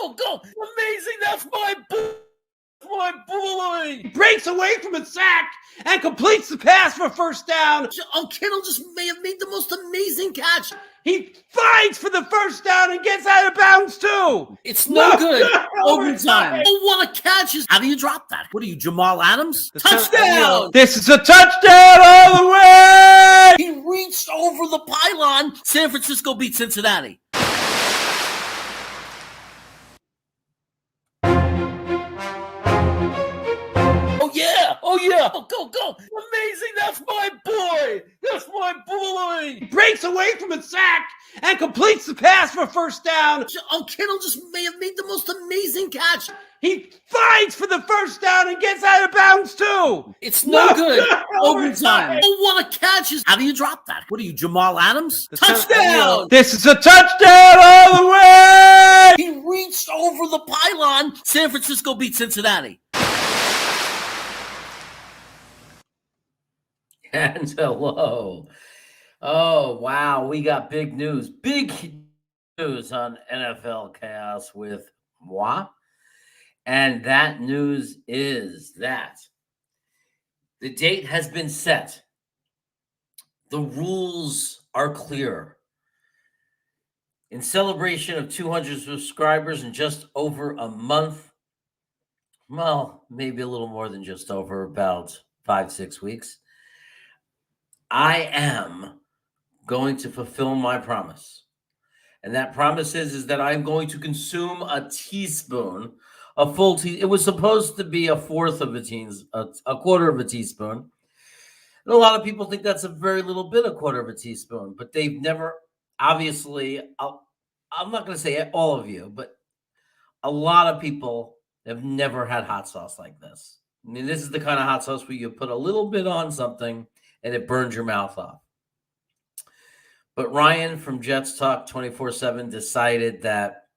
go. Amazing. That's my boy. My boy. Breaks away from a sack and completes the pass for first down. Oh, Kittle just may have made the most amazing catch. He fights for the first down and gets out of bounds too. It's no good. Overtime. Oh, what a catch. How do you drop that? What are you, Jamal Adams? Touchdown. This is a touchdown all the way. He reached over the pylon. San Francisco beat Cincinnati. Oh, yeah. Go. Amazing. That's my boy. That's my boy. He breaks away from a sack and completes the pass for first down. Oh, Kittle just may have made the most amazing catch. He fights for the first down and gets out of bounds too. It's no good. Overtime. Oh, what a catch. How do you drop that? What are you, Jamal Adams? Touchdown. This is a touchdown all the way. He reached over the pylon. San Francisco beat Cincinnati. And hello. Oh, wow. We got big news. Big news on NFL Chaos with moi. And that news is that the date has been set. The rules are clear. In celebration of 200 subscribers in just over a month, well, maybe a little more than just over, about 5-6 weeks, I am going to fulfill my promise. And that promise is that I'm going to consume a teaspoon, a full teaspoon. It was supposed to be a quarter of a teaspoon. And a lot of people think that's a very little bit, a quarter of a teaspoon, but they've never, obviously, I'm not going to say all of you, but a lot of people have never had hot sauce like this. I mean, this is the kind of hot sauce where you put a little bit on something and it burns your mouth off. But Ryan from Jets Talk 24/7 decided that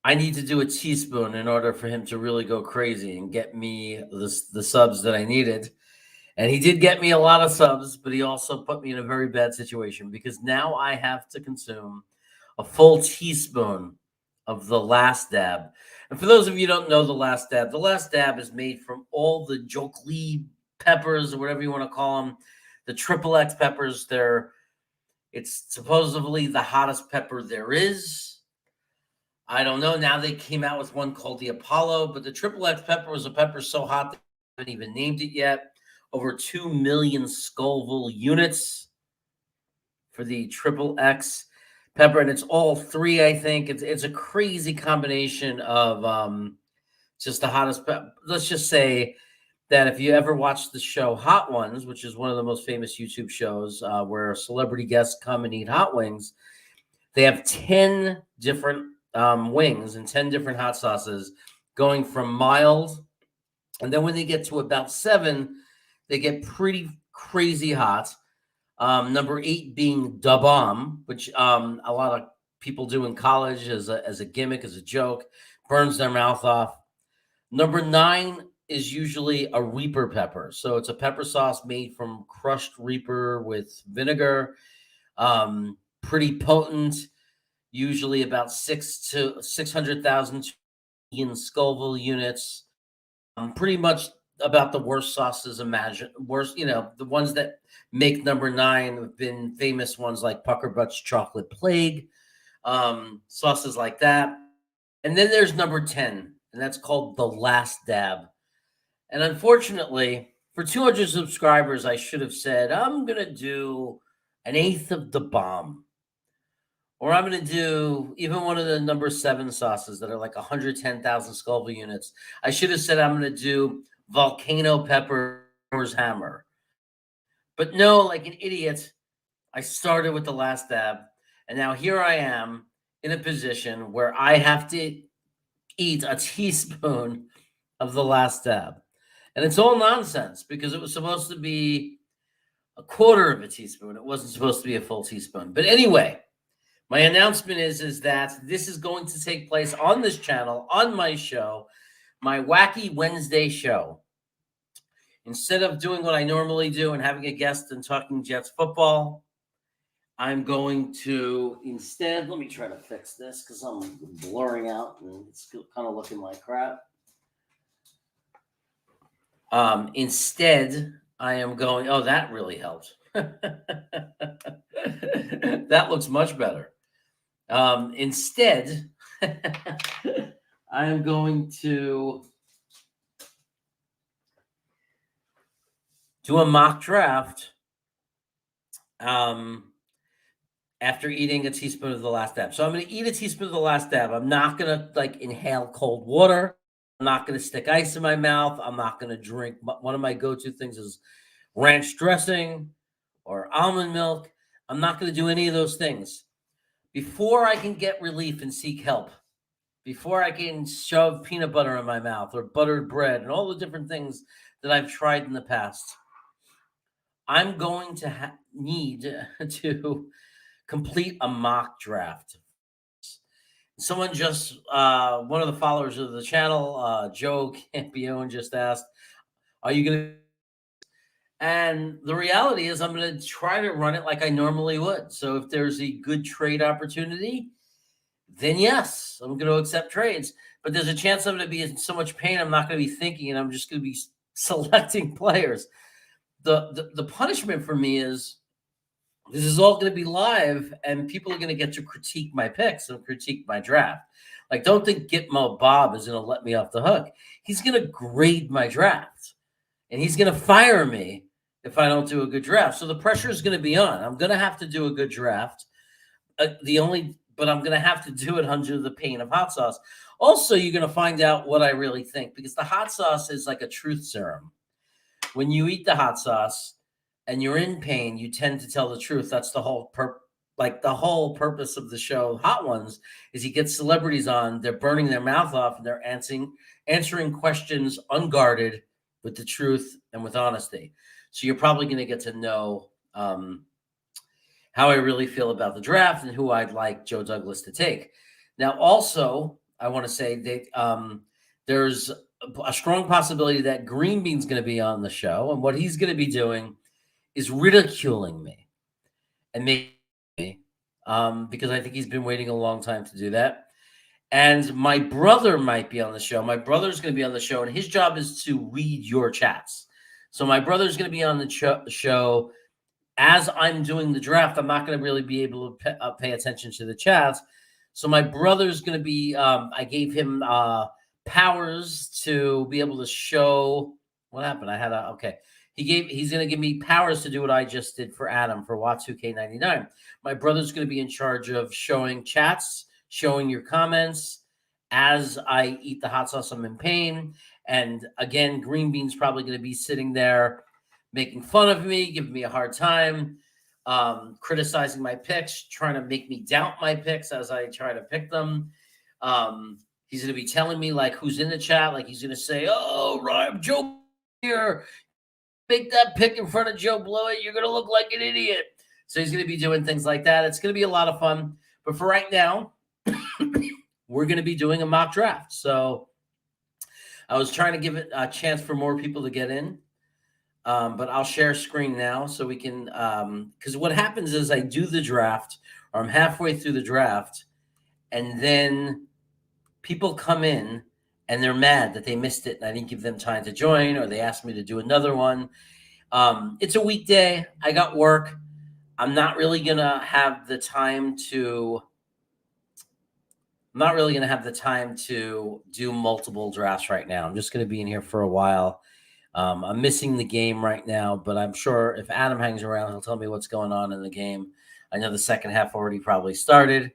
I need to do a teaspoon in order for him to really go crazy and get me the subs that I needed. And he did get me a lot of subs, but he also put me in a very bad situation because now I have to consume a full teaspoon of the Last Dab. And for those of you who don't know the Last Dab is made from all the Jokli peppers or whatever you want to call them, the triple X peppers. It's supposedly the hottest pepper there is. I don't know. Now they came out with one called the Apollo, but the triple X pepper was a pepper so hot they haven't even named it yet. Over 2 million Scoville units for the triple X pepper, and it's all three, I think. It's a crazy combination of just the hottest pepper. Let's just say that if you ever watch the show Hot Ones, which is one of the most famous YouTube shows where celebrity guests come and eat hot wings, they have 10 different wings and 10 different hot sauces going from mild. And then when they get to about 7, they get pretty crazy hot. Number 8 being Da Bomb, which a lot of people do in college as a gimmick, as a joke, burns their mouth off. Number 9 is usually a Reaper pepper. So it's a pepper sauce made from crushed Reaper with vinegar. Pretty potent, usually about 600,000 Scoville units. Pretty much about the worst sauces the ones that make number 9 have been famous ones like Pucker Butt's Chocolate Plague, sauces like that. And then there's number 10, and that's called the Last Dab. And unfortunately, for 200 subscribers, I should have said, I'm going to do an eighth of the bomb. Or I'm going to do even one of the number 7 sauces that are like 110,000 Scoville units. I should have said I'm going to do Volcano Pepper's Hammer. But no, like an idiot, I started with the Last Dab. And now here I am in a position where I have to eat a teaspoon of the Last Dab. And it's all nonsense because it was supposed to be a quarter of a teaspoon. It wasn't supposed to be a full teaspoon. But anyway, my announcement is that this is going to take place on this channel, on my show, my Wacky Wednesday show. Instead of doing what I normally do and having a guest and talking Jets football, I'm going to instead, let me try to fix this because I'm blurring out and it's kind of looking like crap. Instead, I am going, oh, that really helped. That looks much better. Instead, I am going to do a mock draft after eating a teaspoon of the last dab. So I'm going to eat a teaspoon of the last dab. I'm not going to like inhale cold water. I'm not going to stick ice in my mouth. I'm not going to drink. One of my go-to things is ranch dressing or almond milk. I'm not going to do any of those things. Before I can get relief and seek help, before I can shove peanut butter in my mouth or buttered bread and all the different things that I've tried in the past, I'm going to need to complete a mock draft. Someone just, one of the followers of the channel, Joe Campione, just asked, are you going to? And the reality is, I'm going to try to run it like I normally would. So if there's a good trade opportunity, then yes, I'm going to accept trades. But there's a chance I'm going to be in so much pain, I'm not going to be thinking, and I'm just going to be selecting players. The punishment for me is this is all going to be live, and people are going to get to critique my picks and critique my draft. Like, don't think Gitmo Bob is going to let me off the hook. He's going to grade my draft, and he's going to fire me if I don't do a good draft. So the pressure is going to be on. I'm going to have to do a good draft. But I'm going to have to do it under the pain of hot sauce. Also, you're going to find out what I really think, because the hot sauce is like a truth serum. When you eat the hot sauce and you're in pain, you tend to tell the truth. That's the whole purpose of the show Hot Ones is he gets celebrities on, they're burning their mouth off, and they're answering questions unguarded with the truth and with honesty. So you're probably going to get to know how I really feel about the draft and who I'd like Joe Douglas to take. Now, also, I want to say that there's a strong possibility that Green Bean's going to be on the show, and what he's going to be doing is ridiculing me and making me, because I think he's been waiting a long time to do that. And my brother might be on the show. My brother's going to be on the show, and his job is to read your chats. So my brother's going to be on the show. As I'm doing the draft, I'm not going to really be able to pay attention to the chats. So my brother's going to be, I gave him powers to be able to show what happened. He's going to give me powers to do what I just did for Adam for Watts2K99. My brother's going to be in charge of showing chats, showing your comments. As I eat the hot sauce, I'm in pain. And again, Green Bean's probably going to be sitting there making fun of me, giving me a hard time, criticizing my picks, trying to make me doubt my picks as I try to pick them. He's going to be telling me like who's in the chat. Like he's going to say, oh, Ryan, Joe here. Make that pick in front of Joe Blewett. You're going to look like an idiot. So he's going to be doing things like that. It's going to be a lot of fun. But for right now, we're going to be doing a mock draft. So I was trying to give it a chance for more people to get in. But I'll share screen now so we can, because what happens is I do the draft, or I'm halfway through the draft, and then people come in and they're mad that they missed it and I didn't give them time to join, or they asked me to do another one. It's a weekday. I got work. I'm not really going to have the time to do multiple drafts right now. I'm just going to be in here for a while. I'm missing the game right now, but I'm sure if Adam hangs around, he'll tell me what's going on in the game. I know the second half already probably started.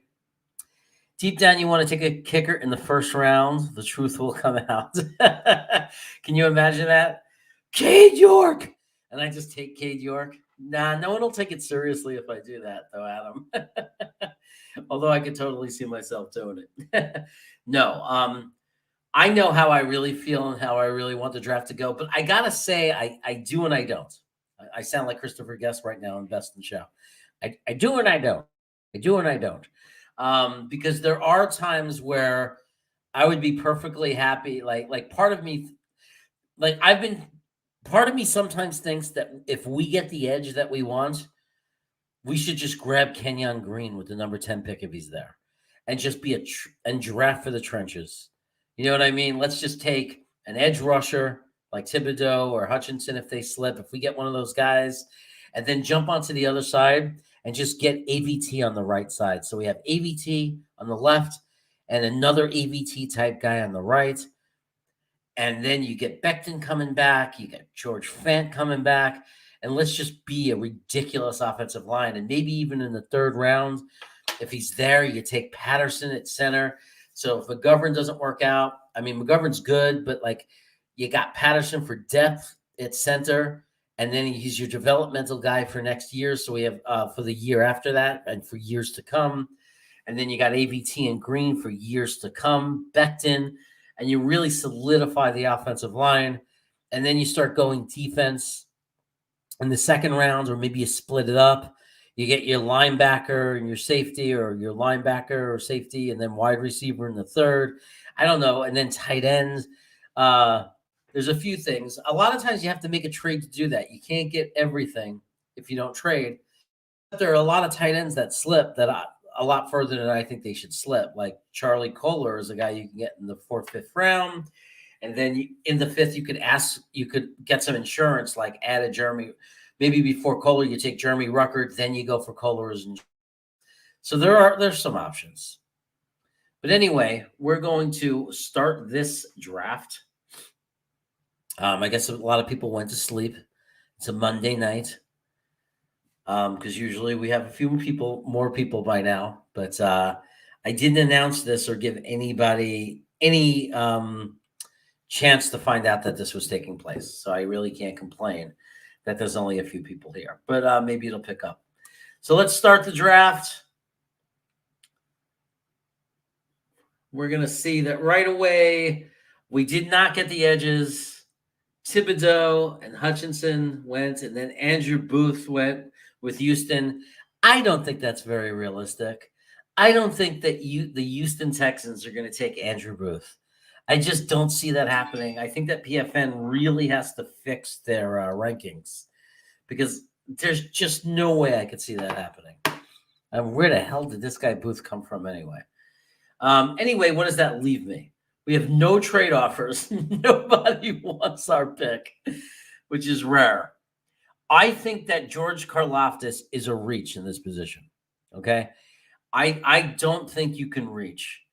Deep down, you want to take a kicker in the first round. The truth will come out. Can you imagine that? Cade York! And I just take Cade York? Nah, no one will take it seriously if I do that, though, Adam. Although I could totally see myself doing it. No, I know how I really feel and how I really want the draft to go, but I gotta say, I do and I don't. I sound like Christopher Guest right now in Best in Show. I do and I don't. I do and I don't. Because there are times where I would be perfectly happy. Like part of me, part of me sometimes thinks that if we get the edge that we want, we should just grab Kenyon Green with the number 10 pick if he's there, and just be and draft for the trenches. You know what I mean? Let's just take an edge rusher like Thibodeau or Hutchinson if they slip. If we get one of those guys, and then jump onto the other side and just get AVT on the right side. So we have AVT on the left and another AVT type guy on the right. And then you get Becton coming back. You get George Fant coming back. And let's just be a ridiculous offensive line. And maybe even in the third round, if he's there, you take Patterson at center. So if McGovern doesn't work out, I mean, McGovern's good, but like you got Patterson for depth at center. And then he's your developmental guy for next year. So we have for the year after that and for years to come. And then you got AVT and Green for years to come, Becton, and you really solidify the offensive line. And then you start going defense in the second round, or maybe you split it up. You get your linebacker and your safety, or your linebacker or safety, and then wide receiver in the third. I don't know. And then tight ends. There's a few things. A lot of times you have to make a trade to do that. You can't get everything if you don't trade. But there are a lot of tight ends that slip that a lot further than I think they should slip. Like Charlie Kohler is a guy you can get in the 4th, 5th round. And then in the 5th, you could get some insurance, like add a Jeremy. Maybe before Kohler, you take Jeremy Ruckert, then you go for Kohler's. So there's some options. But anyway, we're going to start this draft. I guess a lot of people went to sleep. It's a Monday night because usually we have more people by now. But I didn't announce this or give anybody any chance to find out that this was taking place. So I really can't complain that there's only a few people here. But maybe it'll pick up. So let's start the draft. We're going to see that right away we did not get the edges. Thibodeau and Hutchinson went, and then Andrew Booth went with Houston. I don't think that's very realistic. I don't think that the Houston Texans are going to take Andrew Booth. I just don't see that happening. I think that PFN really has to fix their rankings, because there's just no way I could see that happening. Where the hell did this guy Booth come from anyway? Anyway, what does that leave me? We have no trade offers. Nobody wants our pick, which is rare. I think that George Karlaftis is a reach in this position. Okay. I don't think you can reach.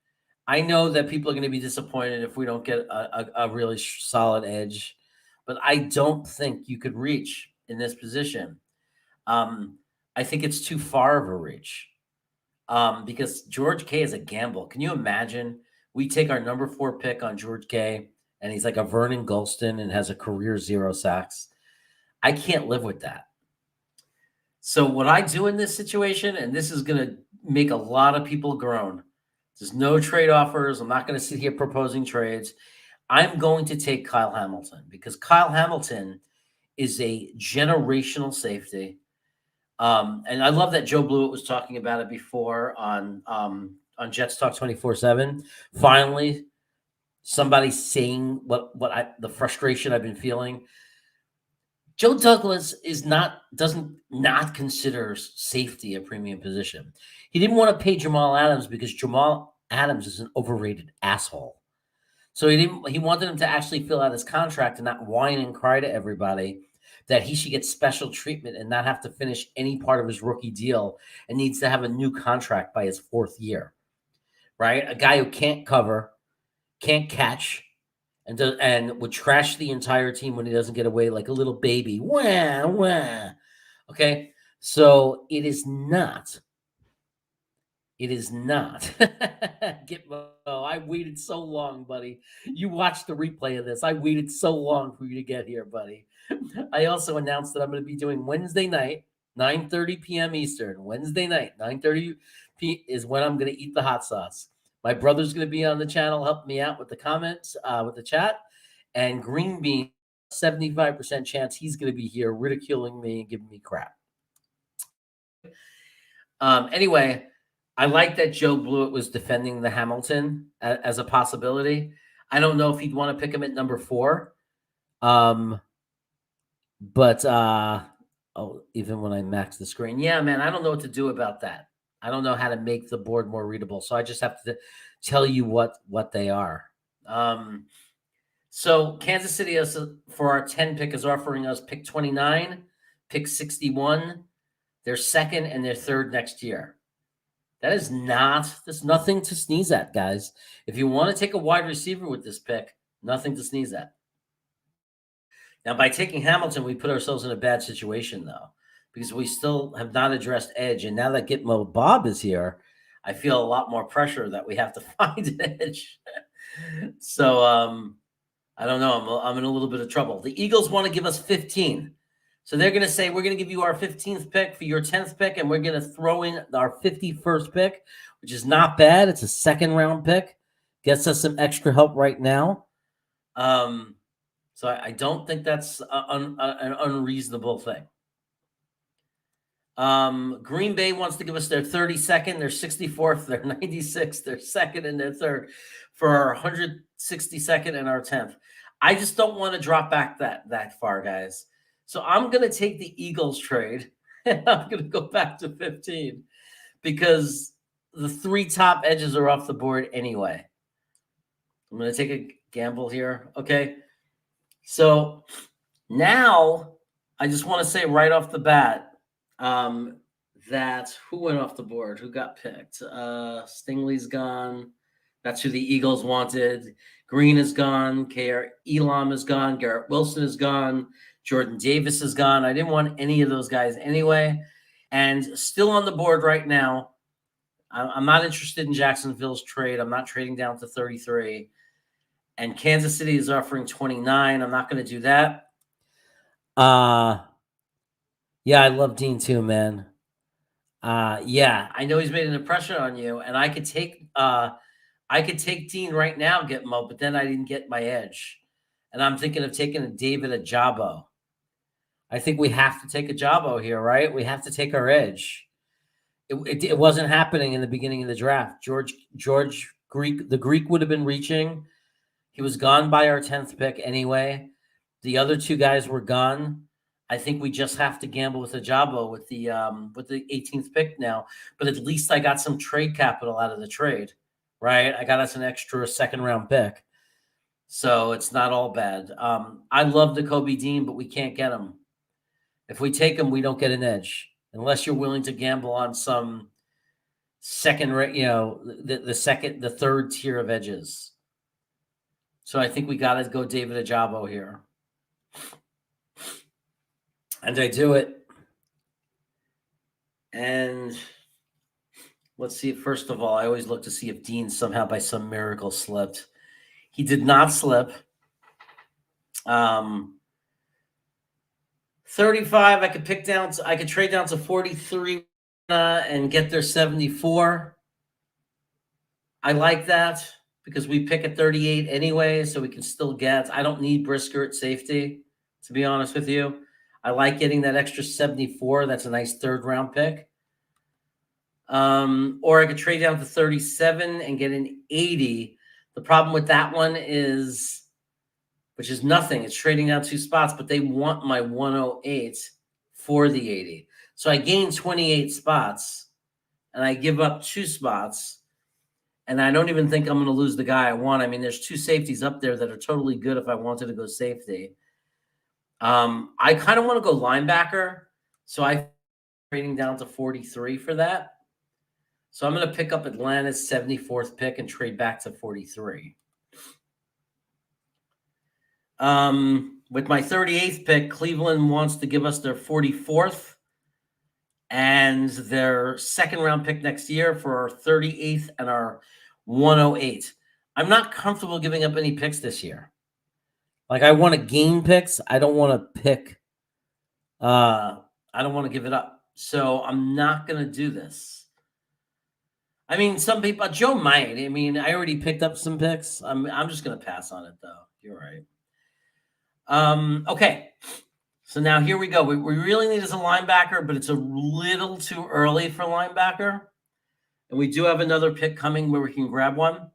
I know that people are going to be disappointed if we don't get a really solid edge, but I don't think you could reach in this position. I think it's too far of a reach because George K is a gamble. Can you imagine? We take our number 4 pick on George K, and he's like a Vernon Gholston and has a career 0 sacks. I can't live with that. So what I do in this situation, and this is going to make a lot of people groan. There's no trade offers. I'm not going to sit here proposing trades. I'm going to take Kyle Hamilton because Kyle Hamilton is a generational safety. And I love that Joe Blewett was talking about it before on Jets Talk 24/7. Finally, somebody saying the frustration I've been feeling. Joe Douglas doesn't consider safety a premium position. He didn't want to pay Jamal Adams because Jamal Adams is an overrated asshole. So he wanted him to actually fill out his contract and not whine and cry to everybody that he should get special treatment and not have to finish any part of his rookie deal and needs to have a new contract by his 4th year. Right? A guy who can't cover, can't catch, and would trash the entire team when he doesn't get away like a little baby. Wah, wah. Okay? So it is not. I waited so long, buddy. You watched the replay of this. I waited so long for you to get here, buddy. I also announced that I'm going to be doing Wednesday night, 9:30 p.m. Eastern. Wednesday night, 9:30 p.m. is when I'm going to eat the hot sauce. My brother's going to be on the channel, helping me out with the comments, with the chat. And Green Bean, 75% chance he's going to be here ridiculing me and giving me crap. Anyway, I like that Joe Blewett was defending the Hamilton as a possibility. I don't know if he'd want to pick him at number 4. But Oh, even when I max the screen. Yeah, man, I don't know what to do about that. I don't know how to make the board more readable, so I just have to tell you what they are. So Kansas City for our 10 pick is offering us pick 29, pick 61, their second and their third next year. There's nothing to sneeze at, guys. If you want to take a wide receiver with this pick, nothing to sneeze at. Now, by taking Hamilton, we put ourselves in a bad situation, though, because we still have not addressed edge. And now that Gitmo Bob is here, I feel a lot more pressure that we have to find an edge. So I don't know. I'm in a little bit of trouble. The Eagles want to give us 15. So they're going to say, we're going to give you our 15th pick for your 10th pick, and we're going to throw in our 51st pick, which is not bad. It's a second-round pick. Gets us some extra help right now. So I don't think that's an unreasonable thing. Green Bay wants to give us their 32nd, their 64th, their 96th, their second, and their third for our 162nd and our 10th. I just don't want to drop back that far, guys. So I'm going to take the Eagles trade, and I'm going to go back to 15 because the three top edges are off the board anyway. I'm going to take a gamble here. Okay. So now I just want to say right off the bat that who went off the board? Who got picked? Stingley's gone. That's who the Eagles wanted. Green is gone. KR Elam is gone. Garrett Wilson is gone. Jordan Davis is gone. I didn't want any of those guys anyway. And still on the board right now, I'm not interested in Jacksonville's trade. I'm not trading down to 33. And Kansas City is offering 29. I'm not going to do that. Yeah, I love Dean too, man. Yeah, I know he's made an impression on you, and I could take Dean right now, get Mo, but then I didn't get my edge. And I'm thinking of taking a David Ajabo. I think we have to take Ajabo here, right? We have to take our edge. It wasn't happening in the beginning of the draft. The Greek would have been reaching. He was gone by our 10th pick anyway. The other two guys were gone. I think we just have to gamble with Ajabo with the 18th pick now. But at least I got some trade capital out of the trade, right? I got us an extra second-round pick. So it's not all bad. I love Nakobe Dean, but we can't get him. If we take him, we don't get an edge. Unless you're willing to gamble on some second, the third tier of edges. So I think we got to go David Ajabo here. And I do it. And let's see. First of all, I always look to see if Dean somehow by some miracle slipped. He did not slip. 35, I could trade down to 43 and get their 74. I like that because we pick at 38 anyway, so we can still get. I don't need Brisker at safety, to be honest with you. I like getting that extra 74. That's a nice third-round pick. Or I could trade down to 37 and get an 80. The problem with that one is, which is nothing. It's trading down 2 spots, but they want my 108 for the 80. So I gain 28 spots, and I give up 2 spots. And I don't even think I'm going to lose the guy I want. I mean, there's 2 safeties up there that are totally good if I wanted to go safety. I kind of want to go linebacker, so I'm trading down to 43 for that. So I'm going to pick up Atlanta's 74th pick and trade back to 43. With my 38th pick, Cleveland wants to give us their 44th and their second-round pick next year for our 38th and our 108. I'm not comfortable giving up any picks this year. Like, I want to gain picks. I don't want to pick. I don't want to give it up. So I'm not going to do this. I mean, some people, Joe might. I mean, I already picked up some picks. I'm just going to pass on it, though. You're right. Okay. So now here we go. We really need as a linebacker, but it's a little too early for linebacker. And we do have another pick coming where we can grab one.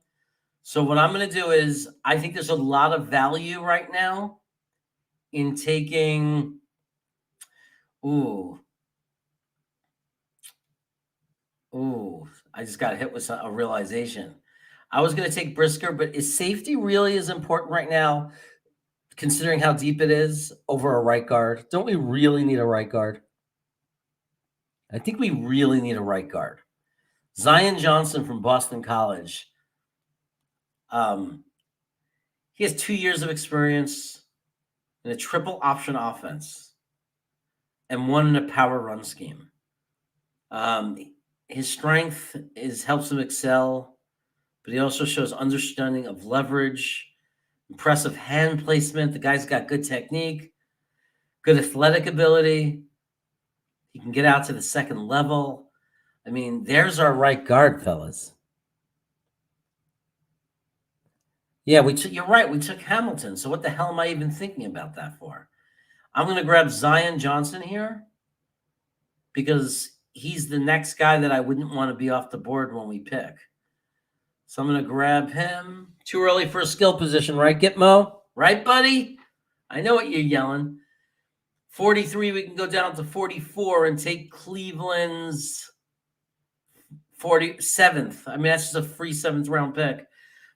So what I'm going to do is, I think there's a lot of value right now in taking Ooh. Ooh. I just got hit with a realization. I was going to take Brisker, but is safety really as important right now, considering how deep it is, over a right guard? Don't we really need a right guard? I think we really need a right guard. Zion Johnson from Boston College. He has 2 years of experience in a triple option offense and one in a power run scheme. His strength helps him excel, but he also shows understanding of leverage, impressive hand placement. The guy's got good technique, good athletic ability. He can get out to the second level. I mean, there's our right guard, fellas. Yeah, you're right. We took Hamilton. So what the hell am I even thinking about that for? I'm going to grab Zion Johnson here because he's the next guy that I wouldn't want to be off the board when we pick. So I'm going to grab him. Too early for a skill position, right, Gitmo? Right, buddy? I know what you're yelling. 43, we can go down to 44 and take Cleveland's 47th. I mean, that's just a free 7th round pick.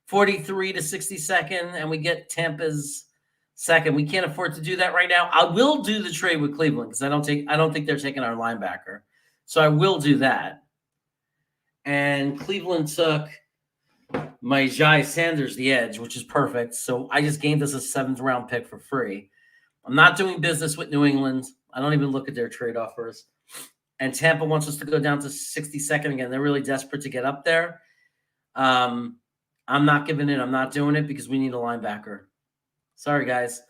43 to 62nd, and we get Tampa's second. We can't afford to do that right now. I will do the trade with Cleveland because I don't think they're taking our linebacker. So I will do that. And Cleveland took my Jai Sanders, the edge, which is perfect. So I just gained us a 7th round pick for free. I'm not doing business with New England. I don't even look at their trade offers. And Tampa wants us to go down to 62nd again. They're really desperate to get up there. I'm not giving it. I'm not doing it because we need a linebacker. Sorry, guys.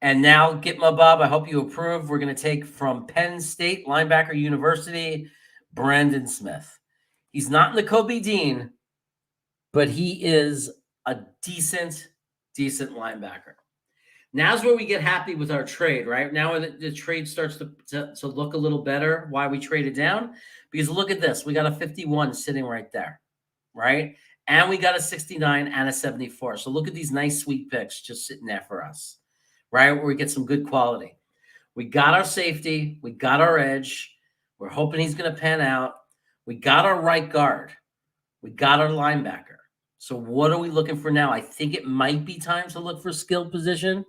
And now, Gitmo Bob, I hope you approve. We're going to take from Penn State Linebacker University, Brandon Smith. He's not in the Kobe Dean, but he is a decent linebacker. Now's where we get happy with our trade, right? Now the trade starts to look a little better. Why we traded down? Because look at this. We got a 51 sitting right there, right? And we got a 69 and a 74. So look at these nice, sweet picks just sitting there for us, right? Where we get some good quality. We got our safety. We got our edge. We're hoping he's going to pan out. We got our right guard. We got our linebacker. So what are we looking for now? I think it might be time to look for skill position,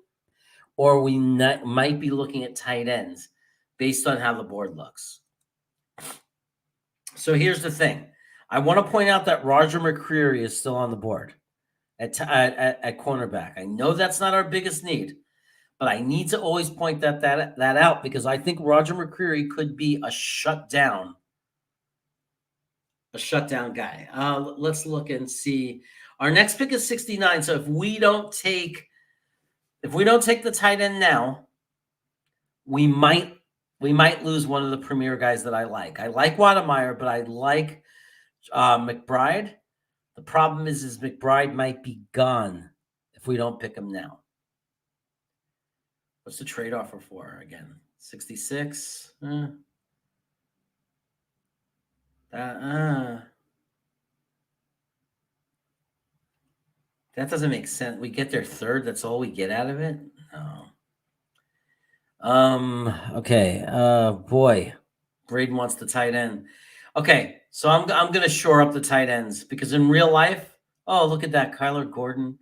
or we might be looking at tight ends based on how the board looks. So here's the thing. I want to point out that Roger McCreary is still on the board at cornerback. I know that's not our biggest need, but I need to always point that out because I think Roger McCreary could be a shutdown guy. Let's look and see. Our next pick is 69. So if we don't take the tight end now, we might lose one of the premier guys that I like. I like Wademeyer, but I like McBride. The problem is McBride might be gone if we don't pick him now. What's the trade offer for again? 66. That doesn't make sense. We get their third. That's all we get out of it. No. Okay. Boy, Braden wants the tight end. Okay, so I'm gonna shore up the tight ends because in real life, oh look at that, Kyler Gordon.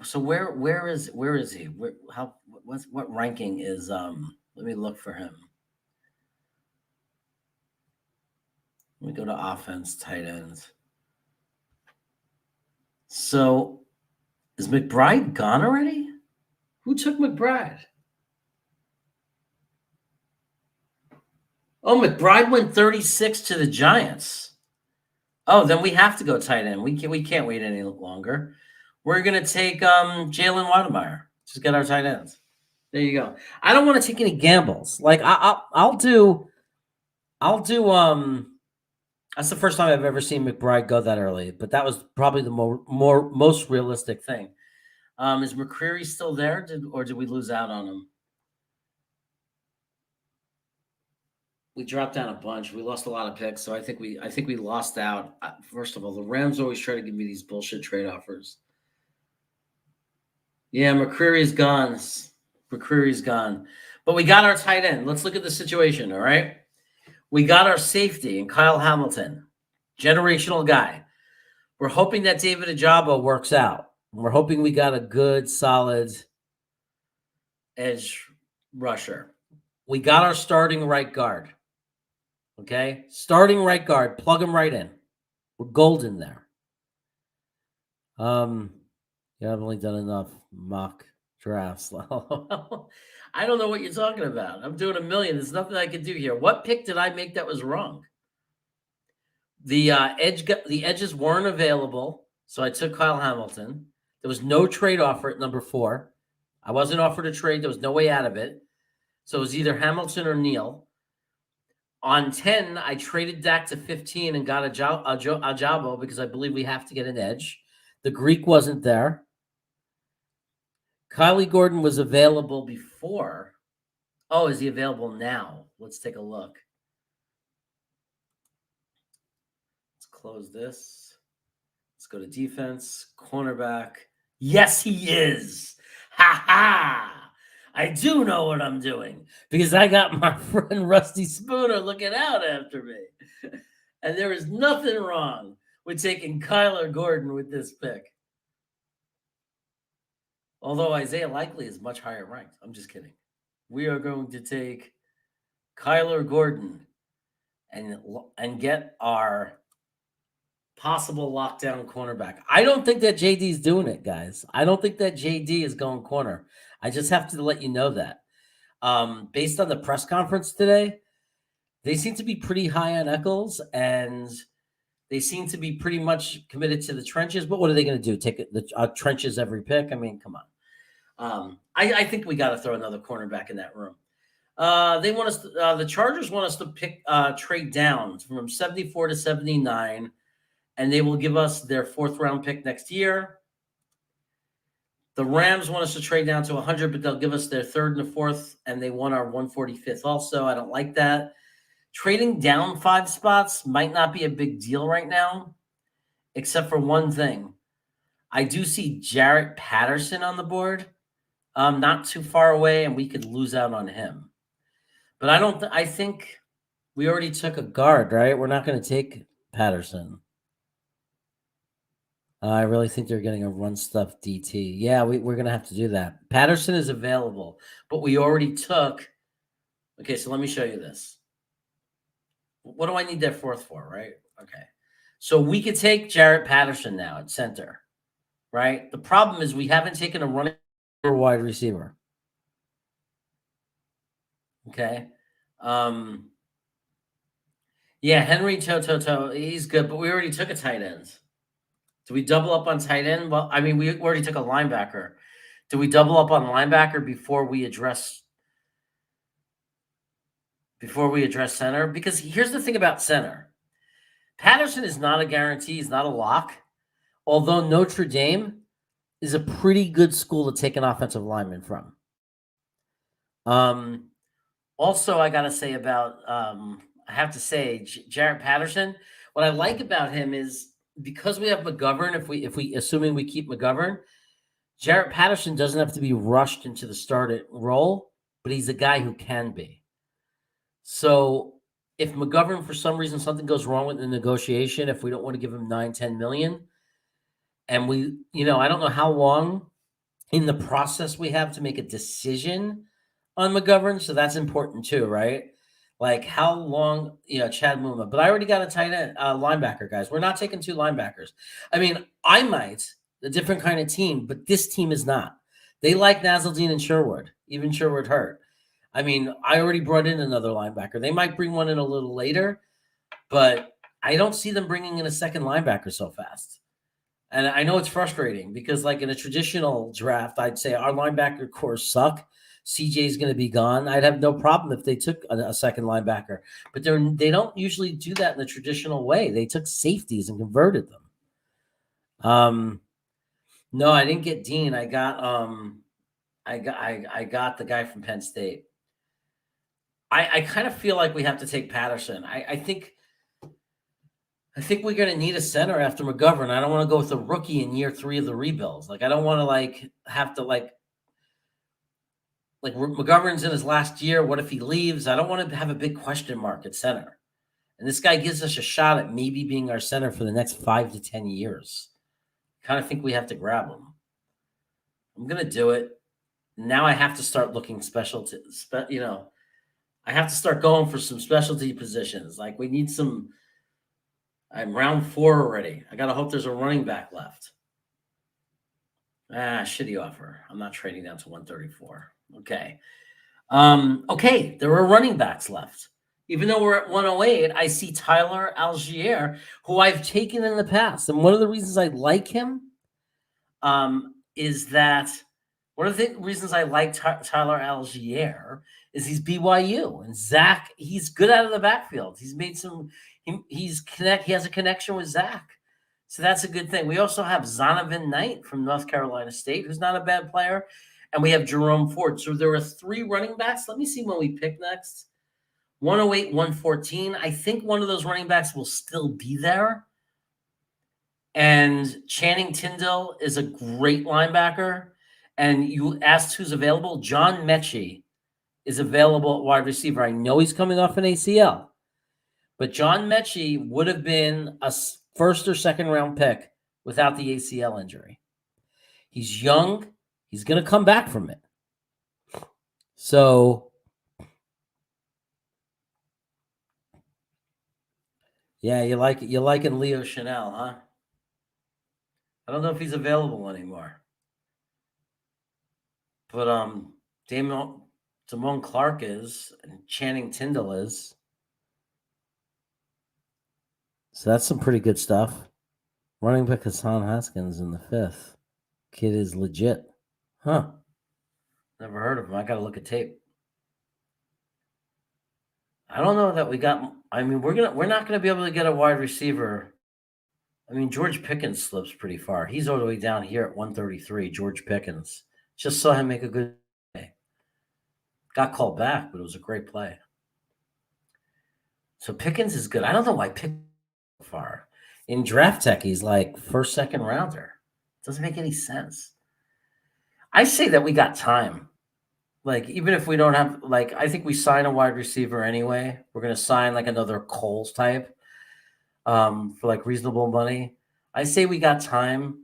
So where is he? What ranking is Let me look for him. Let me go to offense, tight ends. So is McBride gone already? Who took McBride? Oh, McBride went 36 to the Giants. Oh, then we have to go tight end. We can't wait any longer. We're gonna take Jalen Wademeyer. Just get our tight ends. There you go. I don't want to take any gambles. Like I'll do. That's the first time I've ever seen McBride go that early, but that was probably the most realistic thing. Is McCreary still there, or did we lose out on him? We dropped down a bunch. We lost a lot of picks, so I think we lost out. First of all, the Rams always try to give me these bullshit trade offers. Yeah, McCreary's gone. McCreary's gone. But we got our tight end. Let's look at the situation, all right? We got our safety in Kyle Hamilton, generational guy. We're hoping that David Ajabo works out. We're hoping we got a good, solid edge rusher. We got our starting right guard. Okay? Starting right guard. Plug him right in. We're golden there. You haven't really done enough mock drafts. I don't know what you're talking about. I'm doing a million. There's nothing I can do here. What pick did I make that was wrong? The edges weren't available, so I took Kyle Hamilton. There was no trade offer at number 4. I wasn't offered a trade. There was no way out of it. So it was either Hamilton or Neal. On 10, I traded Dak to 15 and got Ajabo because I believe we have to get an edge. The Greek wasn't there. Kylie Gordon was available before. Oh, is he available now? Let's take a look. Let's close this. Let's go to defense, cornerback. Yes, he is. Ha ha. I do know what I'm doing because I got my friend Rusty Spooner looking out after me. And there is nothing wrong with taking Kyler Gordon with this pick. Although Isaiah Likely is much higher ranked. I'm just kidding. We are going to take Kyler Gordon and get our possible lockdown cornerback. I don't think that JD's doing it, guys. I don't think that JD is going corner. I just have to let you know that. Based on the press conference today, they seem to be pretty high on Eccles, and they seem to be pretty much committed to the trenches. But what are they going to do? Take the trenches every pick? I mean, come on. I think we got to throw another cornerback in that room. They want us. The Chargers want us to pick trade down from 74 to 79, and they will give us their 4th round pick next year. The Rams want us to trade down to 100, but they'll give us their 3rd and 4th, and they want our 145th also. I don't like that. Trading down 5 spots might not be a big deal right now, except for one thing. I do see Jarrett Patterson on the board, not too far away, and we could lose out on him. But I think we already took a guard, right? We're not going to take Patterson. I really think they're getting a run stuff DT. Yeah, we're going to have to do that. Patterson is available, but we already took. Okay, so let me show you this. What do I need that 4th for, right? Okay. So we could take Jarrett Patterson now at center, right? The problem is we haven't taken a running or wide receiver. Okay. Yeah, Henry Toto, he's good, but we already took a tight end. Do we double up on tight end? Well, I mean, we already took a linebacker. Do we double up on linebacker before we address center? Because here's the thing about center. Patterson is not a guarantee. He's not a lock. Although Notre Dame is a pretty good school to take an offensive lineman from. Also, I got to say about, I have to say, Jarrett Patterson, what I like about him is because we have McGovern, if we assuming we keep McGovern, Jarrett Patterson doesn't have to be rushed into the started role, but he's a guy who can be. So if McGovern, for some reason, something goes wrong with the negotiation, if we don't want to give him 9-10 million, and we, I don't know how long in the process we have to make a decision on McGovern, so that's important too, right? Like how long, Chad Muma. But I already got a tight end linebacker, guys. We're not taking 2 linebackers. I mean, I might, a different kind of team, but this team is not. They like Nasruddin and Sherwood, even Sherwood hurt. I mean, I already brought in another linebacker. They might bring one in a little later, but I don't see them bringing in a second linebacker so fast. And I know it's frustrating because, like in a traditional draft, I'd say our linebacker cores suck. CJ's going to be gone. I'd have no problem if they took a second linebacker, but they don't usually do that in the traditional way. They took safeties and converted them. No, I didn't get Dean. I got I got the guy from Penn State. I kind of feel like we have to take Patterson. I think we're going to need a center after McGovern. I don't want to go with a rookie in year 3 of the rebuilds. Like I don't want to have to Like McGovern's in his last year. What if he leaves? I don't want to have a big question mark at center. And this guy gives us a shot at maybe being our center for the next 5 to 10 years. Kind of think we have to grab him. I'm going to do it. Now I have to start looking I have to start going for some specialty positions. Like we need some. I'm round 4 already. I got to hope there's a running back left. Shitty offer. I'm not trading down to 134. Okay. Okay, there are running backs left. Even though we're at 108, I see Tyler Algiere, who I've taken in the past. And one of the reasons I like him is that one of the reasons I like Tyler Algiere is he's BYU. And Zach, he's good out of the backfield. He's made some, he has a connection with Zach. So that's a good thing. We also have Zonovan Knight from North Carolina State, who's not a bad player. And we have Jerome Ford. So there are 3 running backs. Let me see when we pick next. 108, 114. I think one of those running backs will still be there. And Channing Tindall is a great linebacker. And you asked who's available. John Mechie is available at wide receiver. I know he's coming off an ACL. But John Mechie would have been a first or second round pick without the ACL injury. He's young. He's going to come back from it. So, yeah, you're liking Leo Chanel, huh? I don't know if he's available anymore. But Damone Clark is, and Channing Tindall is. So that's some pretty good stuff. Running back Hassan Haskins in the 5th. Kid is legit. Huh. Never heard of him. I got to look at tape. I don't know that we got. I mean, we're not gonna be able to get a wide receiver. I mean, George Pickens slips pretty far. He's all the way down here at 133. George Pickens. Just saw him make a good play. Got called back, but it was a great play. So Pickens is good. I don't know why Pickens so far. In Draft Tech, he's like first, second rounder. Doesn't make any sense. I say that we got time. Like, even if we don't have, like, I think we sign a wide receiver anyway. We're going to sign like another Coles type for like reasonable money. I say we got time.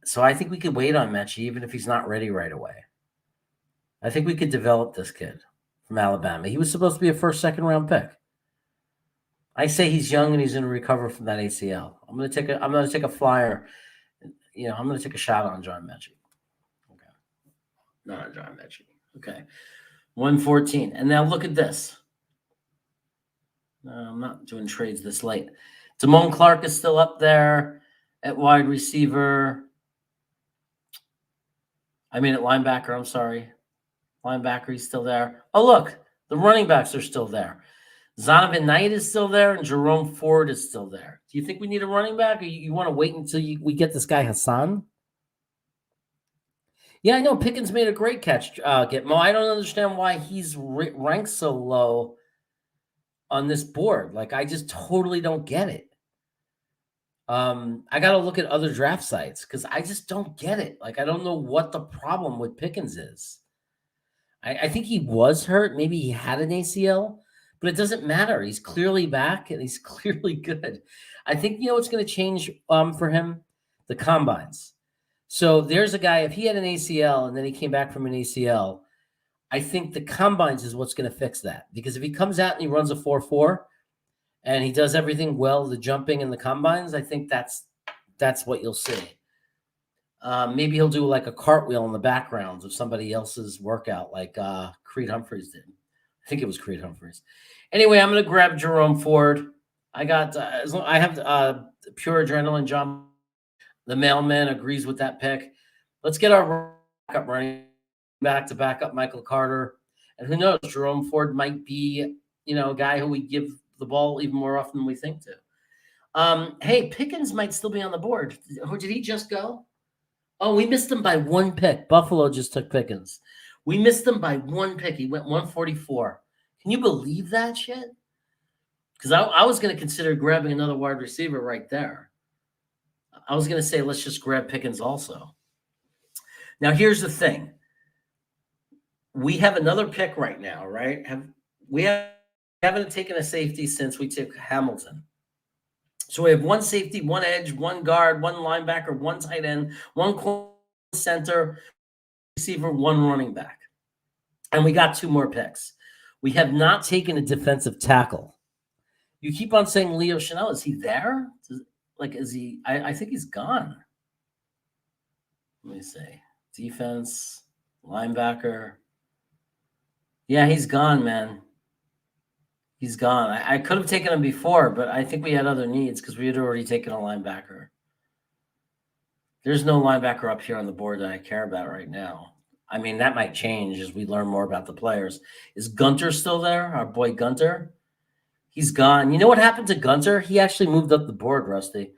So I think we could wait on Mechie even if he's not ready right away. I think we could develop this kid from Alabama. He was supposed to be a first, second round pick. I say he's young and he's going to recover from that ACL. I'm going to take a flyer. I'm going to take a shot on John Mechie. Okay. Not on John Mechie. Okay. 114. And now look at this. I'm not doing trades this late. Damone Clark is still up there at wide receiver. At linebacker, I'm sorry. Linebacker, he's still there. Oh, look. The running backs are still there. Zonovan Knight is still there, and Jerome Ford is still there. Do you think we need a running back, or you want to wait until we get this guy Hassan? Yeah, I know Pickens made a great catch, Gitmo. I don't understand why he's ranked so low on this board. Like, I just totally don't get it. I got to look at other draft sites because I just don't get it. Like, I don't know what the problem with Pickens is. I think he was hurt. Maybe he had an ACL, but it doesn't matter. He's clearly back, and he's clearly good. I think, what's going to change for him? The combines. So there's a guy, if he had an ACL and then he came back from an ACL, I think the combines is what's going to fix that. Because if he comes out and he runs a 4.4 and he does everything well, the jumping and the combines, I think that's what you'll see. Maybe he'll do like a cartwheel in the backgrounds of somebody else's workout like Creed Humphreys did. I think it was Creed Humphreys. Anyway, I'm going to grab Jerome Ford. I have pure adrenaline. John, the mailman, agrees with that pick. Let's get our backup running back to back up Michael Carter. And who knows, Jerome Ford might be, a guy who we give the ball even more often than we think to. Hey, Pickens might still be on the board. Did he just go? Oh, we missed him by one pick. Buffalo just took Pickens. We missed him by one pick. He went 144. Can you believe that shit? Because I was going to consider grabbing another wide receiver right there. I was going to say, let's just grab Pickens also. Now, here's the thing. we have another pick right now, right? Haven't taken a safety since we took Hamilton. So we have one safety, one edge, one guard, one linebacker, one tight end, one center, receiver, one running back. And we got two more picks. We have not taken a defensive tackle. You keep on saying Leo Chanel. Is he there? Is he? I think he's gone. Let me see. Defense, linebacker. Yeah, he's gone, man. He's gone. I could have taken him before, but I think we had other needs because we had already taken a linebacker. There's no linebacker up here on the board that I care about right now. I mean, that might change as we learn more about the players. Is Gunter still there? Our boy Gunter? He's gone. You know what happened to Gunter? He actually moved up the board, Rusty.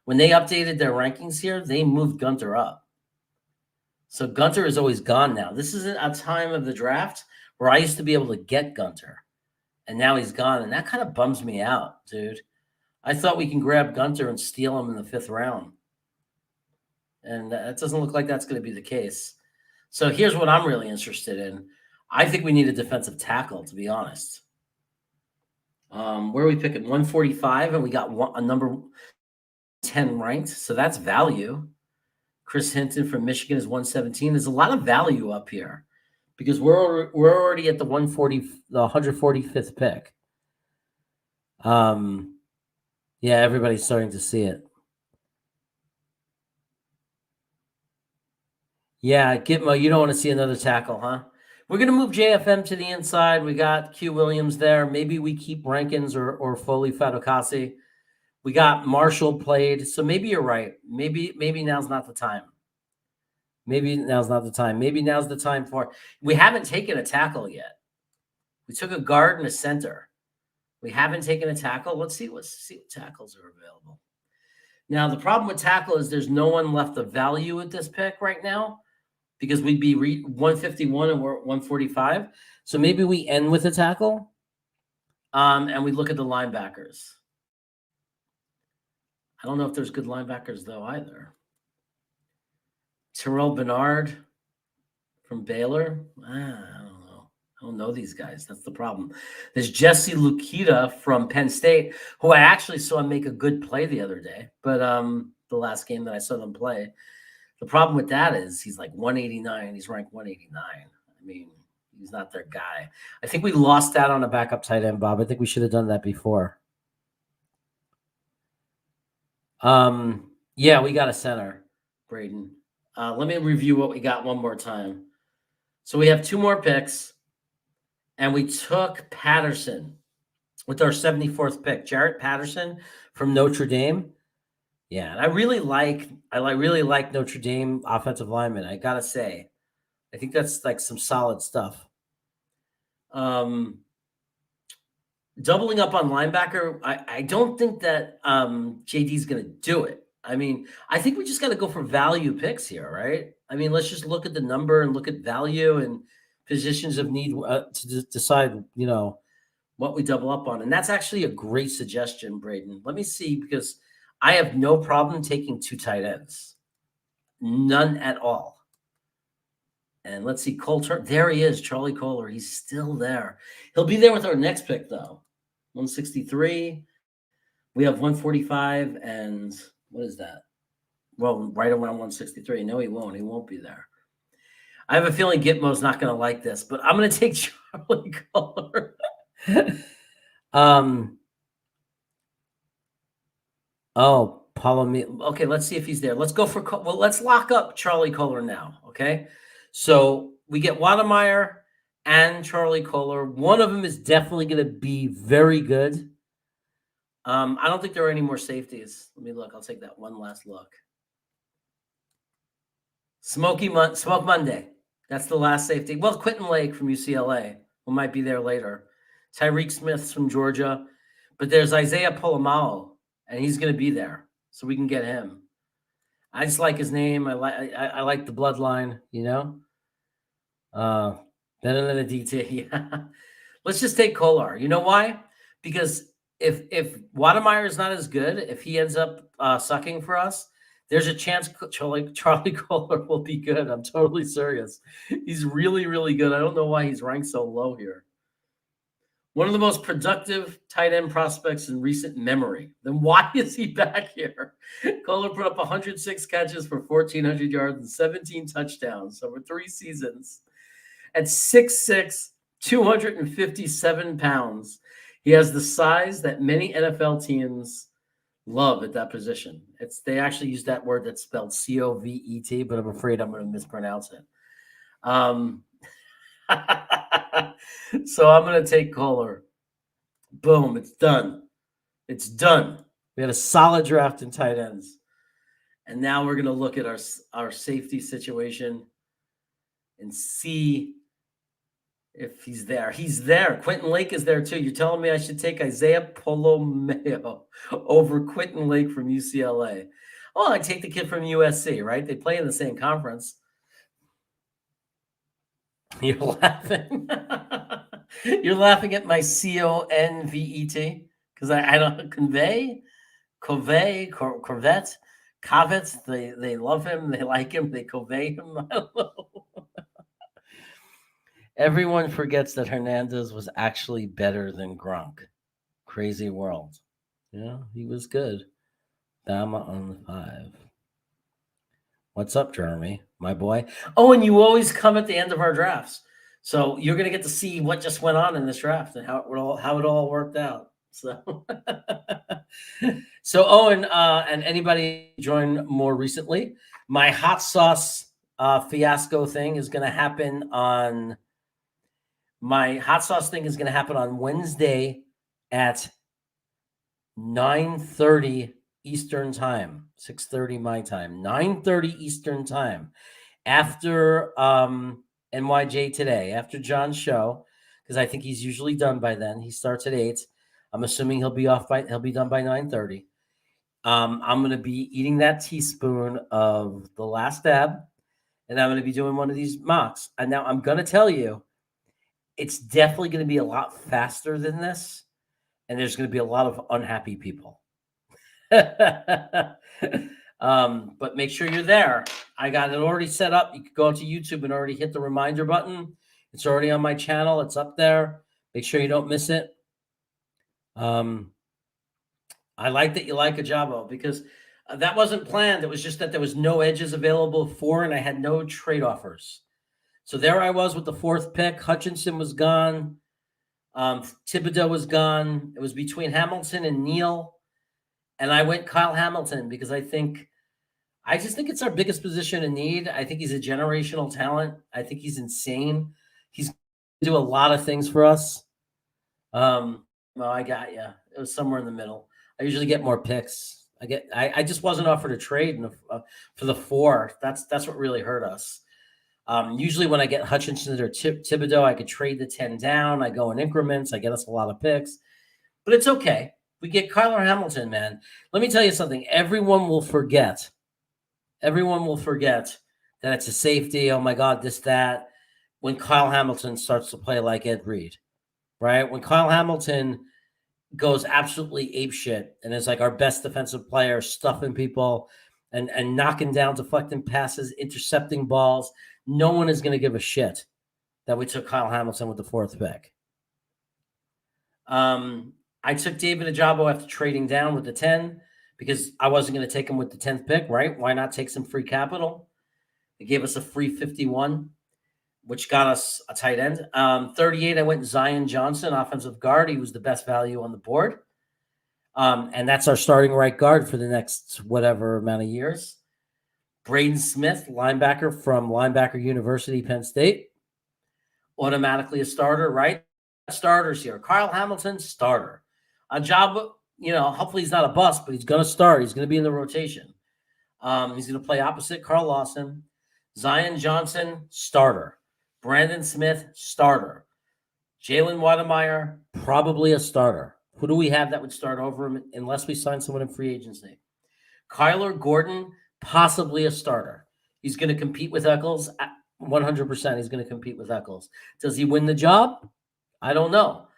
When they updated their rankings here, they moved Gunter up. So Gunter is always gone now. This isn't a time of the draft where I used to be able to get Gunter. And now he's gone. And that kind of bums me out, dude. I thought we can grab Gunter and steal him in the 5th round. And that doesn't look like that's going to be the case. So here's what I'm really interested in. I think we need a defensive tackle, to be honest. Where are we picking? 145, and we got a number 10 ranked. So that's value. Chris Hinton from Michigan is 117. There's a lot of value up here because we're already at the 145th pick. Yeah, everybody's starting to see it. Yeah, Gitmo, you don't want to see another tackle, huh? We're going to move JFM to the inside. We got Q Williams there. Maybe we keep Rankins or Foley Fadokasi. We got Marshall played. So maybe you're right. Maybe now's not the time. Maybe now's not the time. Maybe now's the time for – we haven't taken a tackle yet. We took a guard and a center. We haven't taken a tackle. Let's see what tackles are available. Now, the problem with tackle is there's no one left of value at this pick right now because we'd be 151 and we're at 145. So maybe we end with a tackle and we look at the linebackers. I don't know if there's good linebackers, though, either. Terrell Bernard from Baylor. I don't know. I don't know these guys. That's the problem. There's Jesse Lukita from Penn State, who I actually saw make a good play the other day, but the last game that I saw them play. The problem with that is he's like 189. He's ranked 189. I mean, he's not their guy. I think we lost out on a backup tight end, Bob. I think we should have done that before. Yeah, we got a center, Braden. Let me review what we got one more time. So we have two more picks, and we took Patterson with our 74th pick, Jarrett Patterson from Notre Dame. Yeah, and I really like Notre Dame offensive linemen. I gotta say, I think that's like some solid stuff. Doubling up on linebacker, I don't think that JD's going to do it. I mean, I think we just got to go for value picks here, right? I mean, let's just look at the number and look at value and positions of need to decide, what we double up on. And that's actually a great suggestion, Braden. Let me see, because I have no problem taking two tight ends. None at all. And let's see, Coulter. There he is, Charlie Kohler. He's still there. He'll be there with our next pick, though. 163. We have 145, and what is that? Well, right around 163. No, he won't. He won't be there. I have a feeling Gitmo's not going to like this, but I'm going to take Charlie Kohler. Okay, let's see if he's there. Let's go for – let's lock up Charlie Kohler now, okay? So we get Wademeyer and Charlie Kohler. One of them is definitely going to be very good. I don't think there are any more safeties. Let me look. I'll take that one last look. Smoke Monday. That's the last safety. Well, Quentin Lake from UCLA, who might be there later. Tyreek Smith's from Georgia. But there's Isaiah Polamalu, and he's going to be there, so we can get him. I just like his name. I like the bloodline, Better than a DT. Yeah. Let's just take Kohler. You know why? Because if Wademeyer is not as good, if he ends up sucking for us, There's a chance Charlie Kohler will be good. I'm totally serious. He's really, really good. I don't know why he's ranked so low here. One of the most productive tight end prospects in recent memory. Then why is he back here? Kohler put up 106 catches for 1,400 yards and 17 touchdowns over 3 seasons. At 6'6", 257 pounds, he has the size that many NFL teams love at that position. They actually use that word that's spelled C-O-V-E-T, but I'm afraid I'm going to mispronounce it. So I'm going to take Kohler. Boom, it's done. It's done. We had a solid draft in tight ends. And now we're going to look at our safety situation and see if he's there. He's there. Quentin Lake is there too. You're telling me I should take Isaiah Polomeo over Quentin Lake from UCLA. Oh, I take the kid from USC, right? They play in the same conference. You're laughing. You're laughing at my CONVET because I don't Corvette. They love him. They like him. They convey him. I don't know. Everyone forgets that Hernandez was actually better than Gronk. Crazy world. Yeah, he was good. Bama on the 5. What's up, Jeremy, my boy? Oh, and you always come at the end of our drafts. So you're going to get to see what just went on in this draft and how it all worked out. So, Owen, and anybody joined more recently, my hot sauce fiasco thing is going to happen on Wednesday at 9:30 Eastern time, 6:30 my time, 9:30 Eastern time, after NYJ Today, after John's show, because I think he's usually done by then. He starts at 8. I'm assuming he'll be done by 9:30. I'm going to be eating that teaspoon of The Last Dab, and I'm going to be doing one of these mocks. And now I'm going to tell you, it's definitely going to be a lot faster than this, and there's going to be a lot of unhappy people. But make sure you're there. I got it already set up. You can go to YouTube and already hit the reminder button. It's already on my channel. It's up there. Make sure you don't miss it. I like that you like Ajabo because that wasn't planned. It was just that there was no edges available for, and I had no trade offers. So there I was with the 4th pick. Hutchinson was gone. Thibodeau was gone. It was between Hamilton and Neal. And I went Kyle Hamilton because I just think it's our biggest position in need. I think he's a generational talent. I think he's insane. He's going to do a lot of things for us. Well, I got you. It was somewhere in the middle. I usually get more picks. I just wasn't offered a trade for the 4. That's what really hurt us. Usually when I get Hutchinson or Thibodeau, I could trade the 10 down. I go in increments. I get us a lot of picks. But it's okay. We get Kyler Hamilton, man. Let me tell you something. Everyone will forget that it's a safety. Oh, my God, this, that. When Kyle Hamilton starts to play like Ed Reed, right? When Kyle Hamilton goes absolutely apeshit and is like our best defensive player, stuffing people and knocking down, deflecting passes, intercepting balls, no one is going to give a shit that we took Kyle Hamilton with the 4th pick. I took David Ajabo after trading down with the 10 because I wasn't going to take him with the 10th pick, right? Why not take some free capital? They gave us a free 51, which got us a tight end. 38, I went Zion Johnson, offensive guard. He was the best value on the board. And that's our starting right guard for the next whatever amount of years. Braden Smith, linebacker from Linebacker University, Penn State. Automatically a starter, right? Starters here. Kyle Hamilton, starter. Ajabo, hopefully he's not a bust, but he's going to start. He's going to be in the rotation. He's going to play opposite Carl Lawson. Zion Johnson, starter. Brandon Smith, starter. Jalen Wademeyer, probably a starter. Who do we have that would start over him unless we sign someone in free agency? Kyler Gordon, possibly a starter. He's going to compete with Eccles. 100% he's going to compete with Eccles. Does he win the job? I don't know.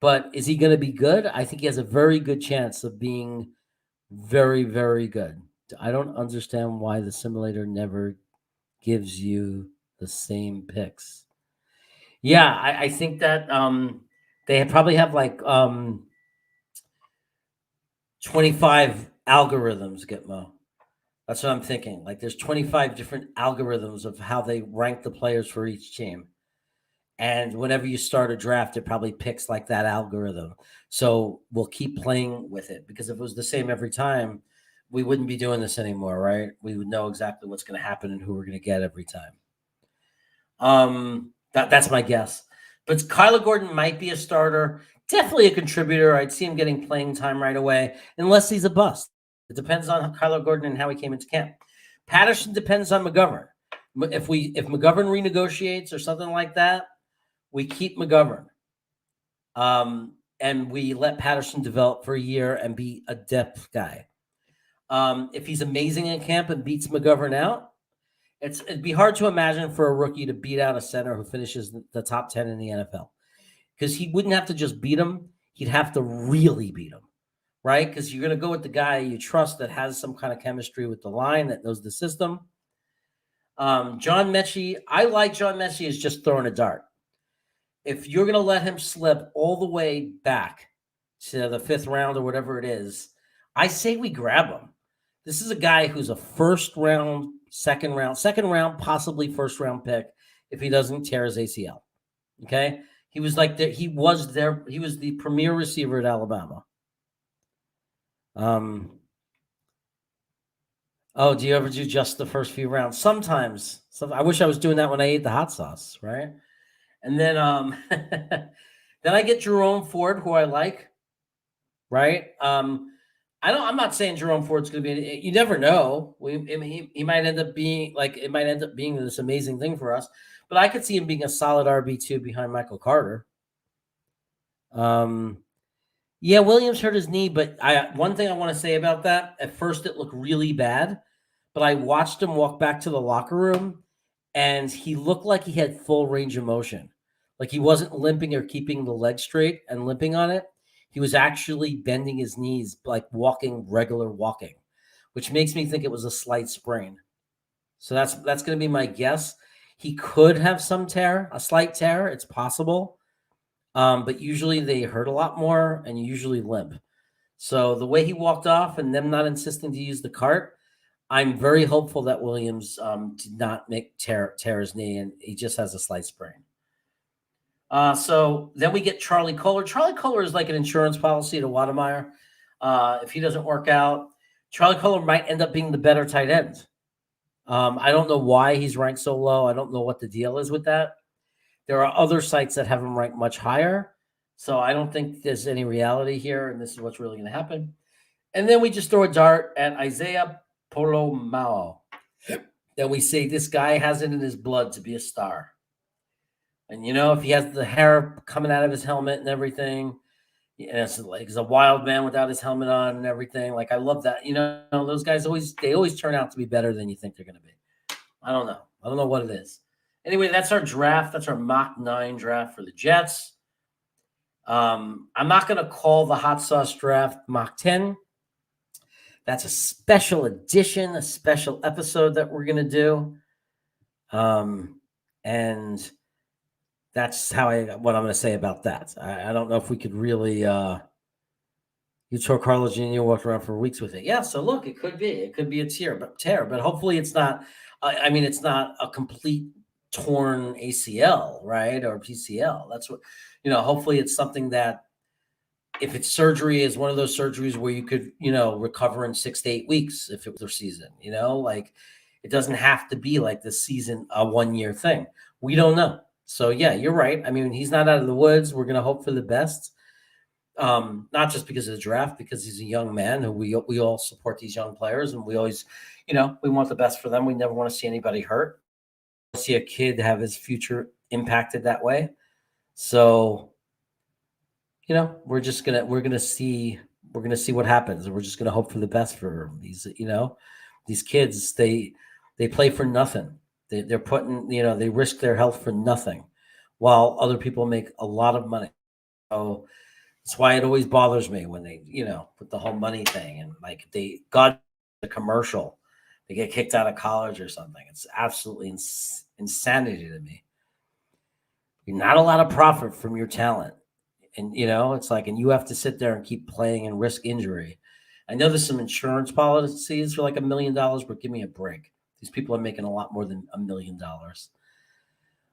But is he going to be good? I think he has a very good chance of being very, very good. I don't understand why the simulator never gives you the same picks. Yeah, I think that they probably have like 25 algorithms, Gitmo. That's what I'm thinking. Like there's 25 different algorithms of how they rank the players for each team. And whenever you start a draft, it probably picks like that algorithm. So we'll keep playing with it, because if it was the same every time, we wouldn't be doing this anymore, right? We would know exactly what's going to happen and who we're going to get every time. That's my guess. But Kyler Gordon might be a starter, definitely a contributor. I'd see him getting playing time right away, unless he's a bust. It depends on Kyler Gordon and how he came into camp. Patterson depends on McGovern. If McGovern renegotiates or something like that, we keep McGovern. And we let Patterson develop for a year and be a depth guy. If he's amazing in camp and beats McGovern out, it'd be hard to imagine for a rookie to beat out a center who finishes the top 10 in the NFL, because he wouldn't have to just beat him. He'd have to really beat him, right? Because you're going to go with the guy you trust that has some kind of chemistry with the line, that knows the system. John Mechie, I like John Mechie as just throwing a dart. If you're going to let him slip all the way back to the 5th round or whatever it is, I say we grab him. This is a guy who's a first round, second round, possibly first round pick if he doesn't tear his ACL. Okay. He was like he was the premier receiver at Alabama. Oh, do you ever do just the first few rounds? Sometimes. I wish I was doing that when I ate the hot sauce, right? And then then I get Jerome Ford, who I like, right? I'm not saying Jerome Ford's going to be. You never know. He might end up being this amazing thing for us. But I could see him being a solid RB2 behind Michael Carter. Yeah, Williams hurt his knee, but one thing I want to say about that, at first it looked really bad, but I watched him walk back to the locker room, and he looked like he had full range of motion. Like he wasn't limping or keeping the leg straight and limping on it. He was actually bending his knees, like regular walking, which makes me think it was a slight sprain. So that's going to be my guess. He could have a slight tear. It's possible. But usually they hurt a lot more and you usually limp. So the way he walked off and them not insisting to use the cart, I'm very hopeful that Williams did not tear his knee, and he just has a slight sprain. So then we get Charlie Kohler. Charlie Kohler is like an insurance policy to Wademeyer. If he doesn't work out, Charlie Kohler might end up being the better tight end. I don't know why he's ranked so low. I don't know what the deal is with that. There are other sites that have him ranked much higher. So I don't think there's any reality here, and this is what's really going to happen. And then we just throw a dart at Isaiah Polomao. Then we say this guy has it in his blood to be a star. And, if he has the hair coming out of his helmet and everything, it's like he's a wild man without his helmet on and everything. Like, I love that. Those guys always turn out to be better than you think they're going to be. I don't know. I don't know what it is. Anyway, that's our draft. That's our mock 9 draft for the Jets. I'm not going to call the hot sauce draft mock 10. That's a special edition, a special episode that we're going to do. And that's what I'm going to say about that. I don't know if we could really, you tore Carlos Jr. walked around for weeks with it. Yeah. So look, it could be a tear, but hopefully it's not, it's not a complete torn ACL, right? Or PCL. That's what, hopefully it's something that, if it's surgery, is one of those surgeries where you could, recover in 6 to 8 weeks if it was their season, like it doesn't have to be like the season, a 1-year thing. We don't know. So yeah, you're right. I mean, he's not out of the woods. We're going to hope for the best. Not just because of the draft, because he's a young man who we all support these young players, and we always, we want the best for them. We never want to see anybody hurt. We see a kid have his future impacted that way. So, we're gonna see what happens, and we're just gonna hope for the best for these, these kids. They play for nothing. They're putting, they risk their health for nothing, while other people make a lot of money. So that's why it always bothers me when they, with the whole money thing, and like God a commercial. They get kicked out of college or something. It's absolutely insanity to me. You're not a lot of profit from your talent. And, it's like, and you have to sit there and keep playing and risk injury. I know there's some insurance policies for like $1 million, but give me a break. These people are making a lot more than $1 million.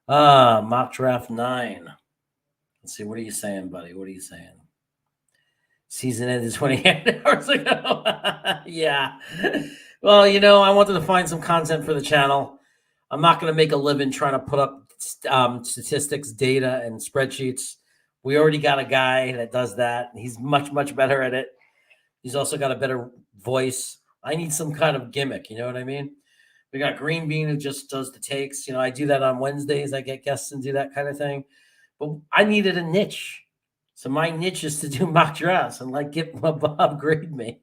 Mock draft 9. Let's see. What are you saying, buddy? What are you saying? Season ended 28 hours ago. Yeah. Well, I wanted to find some content for the channel. I'm not going to make a living trying to put up statistics, data, and spreadsheets. We already got a guy that does that. He's much, much better at it. He's also got a better voice. I need some kind of gimmick. You know what I mean? We got Green Bean who just does the takes. I do that on Wednesdays. I get guests and do that kind of thing. But I needed a niche. So my niche is to do mock drafts and Gitmo Bob grade me.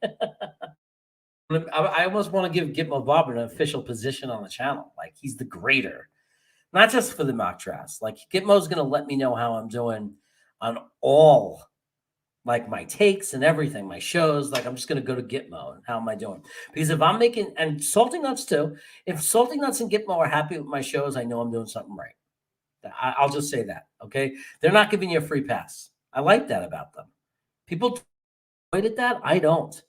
I almost want to give Gitmo Bob an official position on the channel. Like he's the grader, not just for the mock drafts. Like Gitmo's going to let me know how I'm doing on all my takes and everything, my shows. Like I'm just going to go to Gitmo and how am I doing? Because if I'm making, and Salting Nuts too, if Salting Nuts and Gitmo are happy with my shows, I know I'm doing something right. I'll just say that. Okay. They're not giving you a free pass. I like that about them. People avoided that. I don't.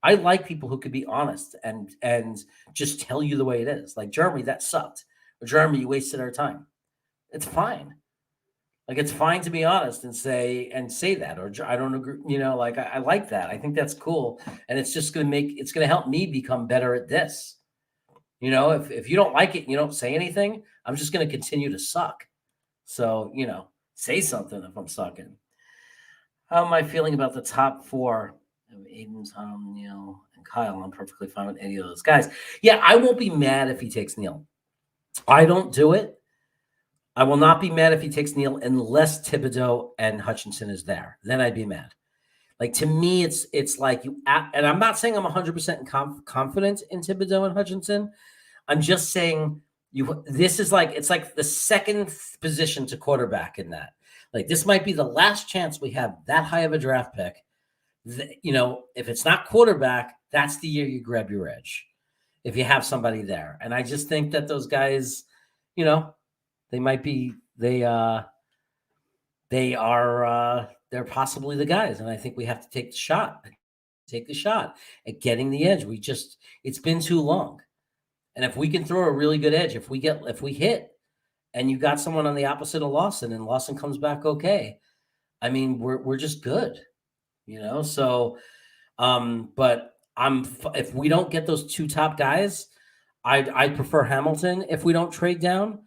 I like people who could be honest and just tell you the way it is. Like Jeremy, that sucked. Or Jeremy, you wasted our time. It's fine. Like it's fine to be honest and say that. Or I don't agree. I like that. I think that's cool. And it's just it's gonna help me become better at this. If you don't like it and you don't say anything, I'm just gonna continue to suck. So, say something if I'm sucking. How am I feeling about the top 4? Aiden, Tom, Neil, and Kyle. I'm perfectly fine with any of those guys. Yeah, I won't be mad if he takes Neil. I don't do it. I will not be mad if he takes Neil unless Thibodeau and Hutchinson is there. Then I'd be mad. Like to me, it's like you. And I'm not saying I'm 100% confident in Thibodeau and Hutchinson. I'm just saying this is it's like the second position to quarterback in that. Like this might be the last chance we have that high of a draft pick. If it's not quarterback, that's the year you grab your edge. If you have somebody there. And I just think that those guys, they might be, they're possibly the guys. And I think we have to take the shot at getting the edge. It's been too long. And if we can throw a really good edge, if we hit and you got someone on the opposite of Lawson and Lawson comes back okay, I mean, we're just good, so but if we don't get those 2 top guys, I prefer Hamilton if we don't trade down.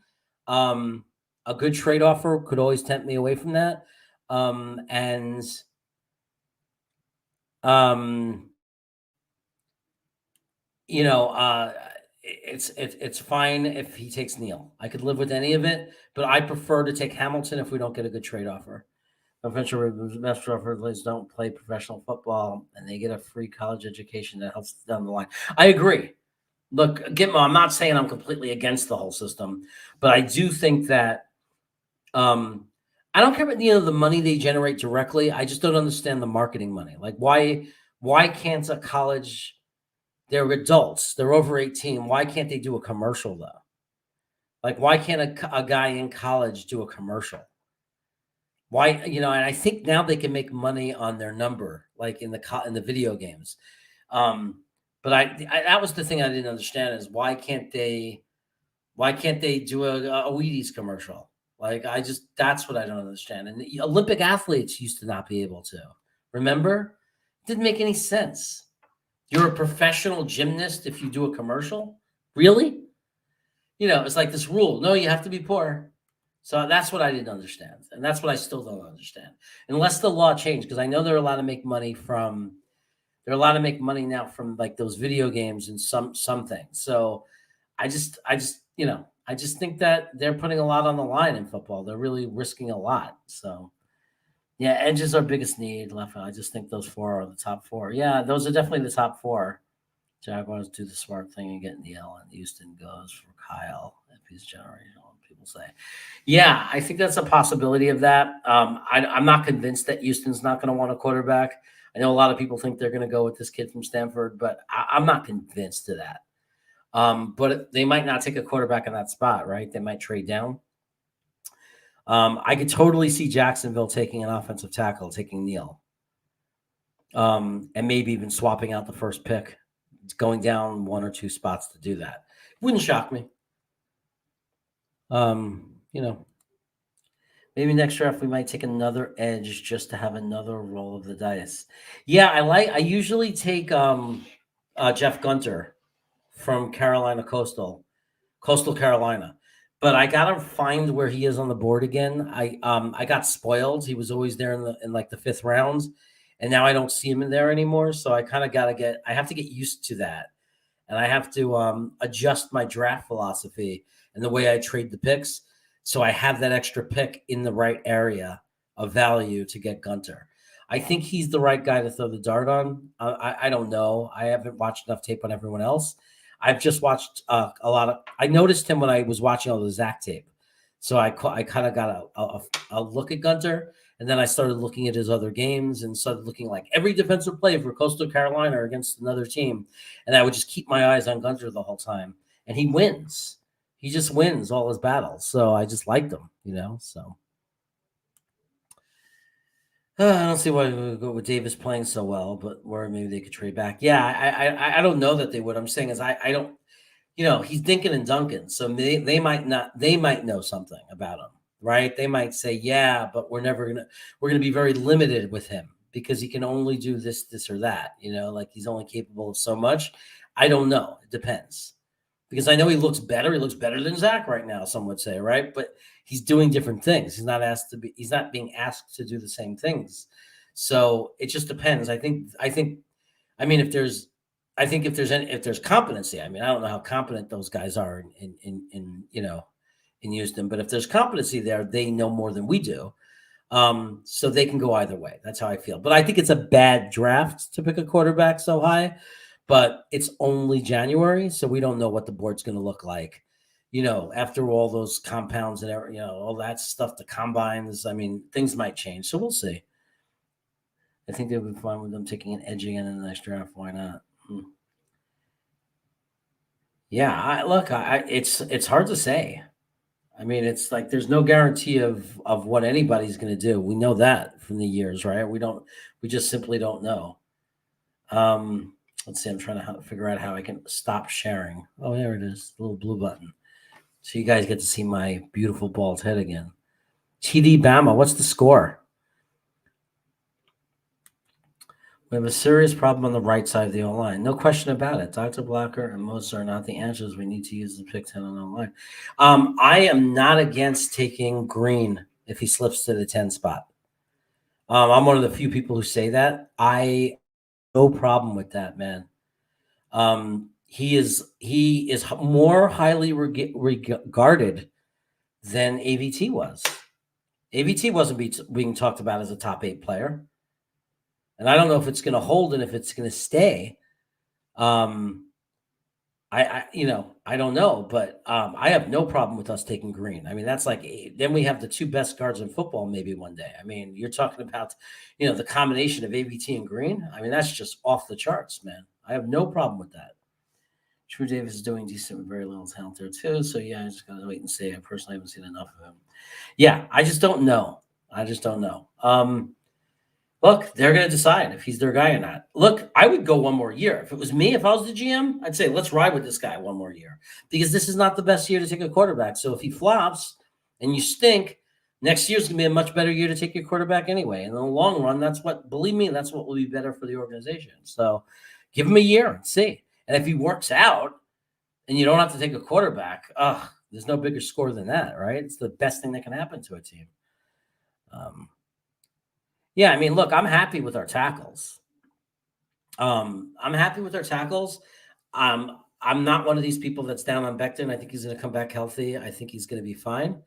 A good trade offer could always tempt me away from that. It's fine if he takes Neil. I could live with any of it, but I prefer to take Hamilton if we don't get a good trade offer. Eventually, best players don't play professional football, and they get a free college education that helps down the line. I agree. Look, Gitmo, I'm not saying I'm completely against the whole system, but I do think that I don't care about the money they generate directly. I just don't understand the marketing money. Like why can't a college? They're adults. They're over 18. Why can't they do a commercial though? Like why can't a guy in college do a commercial? Why, and I think now they can make money on their number, like in the video games. But I that was the thing I didn't understand is why can't they do a Wheaties commercial? Like that's what I don't understand. And the Olympic athletes used to not be able to. Remember? It didn't make any sense. You're a professional gymnast if you do a commercial? Really? It's like this rule. No, you have to be poor. So that's what I didn't understand. And that's what I still don't understand. Unless the law changed, because I know they're allowed to make money now from like those video games and some things. So I just think that they're putting a lot on the line in football. They're really risking a lot. So yeah, edge is our biggest need. Left. I just think those 4 are the top 4. Yeah, those are definitely the top 4. Jaguars do the smart thing and get in the L, and Houston goes for Kyle if he's generational. People say, yeah, I think that's a possibility of that. I'm not convinced that Houston's not going to want a quarterback. I know a lot of people think they're going to go with this kid from Stanford, but I'm not convinced of that. But they might not take a quarterback in that spot, right? They might trade down. I could totally see Jacksonville taking an offensive tackle, taking Neal, and maybe even swapping out the first pick, going down 1 or 2 spots to do that. Wouldn't shock me. Maybe next draft we might take another edge just to have another roll of the dice. Yeah, I usually take Jeff Gunter from Coastal Carolina. But I gotta find where he is on the board again. I got spoiled. He was always there in like the 5th rounds, and now I don't see him in there anymore. So I kind of I have to get used to that, and I have to adjust my draft philosophy and the way I trade the picks, so I have that extra pick in the right area of value to get Gunter. I think he's the right guy to throw the dart on. I don't know. I haven't watched enough tape on everyone else. I've just watched a lot of. I noticed him when I was watching all the Zach tape, so I kind of got a look at Gunter, and then I started looking at his other games and started looking like every defensive play for Coastal Carolina against another team, and I would just keep my eyes on Gunter the whole time, and he wins. He just wins all his battles, so I just liked him, So I don't see why we would go with Davis playing so well, but where maybe they could trade back. Yeah, I don't know that they would. I'm saying is I don't, he's Dinkin and Duncan, so they might not. They might know something about him, right? They might say, yeah, but we're gonna be very limited with him because he can only do this or that. Like he's only capable of so much. I don't know. It depends. Because I know he looks better. He looks better than Zach right now, some would say, right? But he's doing different things. He's not being asked to do the same things. So it just depends. I think if there's competency, I don't know how competent those guys are in Houston, but if there's competency there, they know more than we do. So they can go either way. That's how I feel. But I think it's a bad draft to pick a quarterback so high. But it's only January, so we don't know what the board's going to look like. After all those compounds and all that stuff, the combines. Things might change, so we'll see. I think they'll be fine with them taking an edge again in the next draft. Why not? Yeah, it's hard to say. It's like there's no guarantee of what anybody's going to do. We know that from the years, right? We just simply don't know. Let's see. I'm trying to figure out how I can stop sharing. Oh, there it is. The little blue button. So you guys get to see my beautiful bald head again. TD Bama, what's the score? We have a serious problem on the right side of the O-line. No question about it. Dr. Blacker and Moses are not the answers. We need to use the pick 10 on the O-line. I am not against taking Green if he slips to the 10 spot. I'm one of the few people who say that. No problem with that, man. He is more highly regarded than AVT was. AVT wasn't being talked about as a top 8 player, and I don't know if it's going to hold and if it's going to stay. I don't know, but I have no problem with us taking Green. That's like then we have the 2 best guards in football maybe one day. You're talking about the combination of AVT and Green. That's just off the charts, man. I have no problem with that. True Davis is doing decent with very little talent there too. So yeah, I just gotta wait and see. I personally haven't seen enough of him. Yeah, I just don't know. Look, they're going to decide if he's their guy or not. Look, I would go one more year. If it was me, if I was the GM, I'd say, let's ride with this guy one more year because this is not the best year to take a quarterback. So if he flops and you stink, next year's going to be a much better year to take your quarterback anyway. In the long run, believe me, that's what will be better for the organization. So give him a year and see. And if he works out and you don't have to take a quarterback, there's no bigger score than that, right? It's the best thing that can happen to a team. Yeah, look, I'm happy with our tackles. I'm not one of these people that's down on Becton. I think he's going to come back healthy. I think he's going to be fine.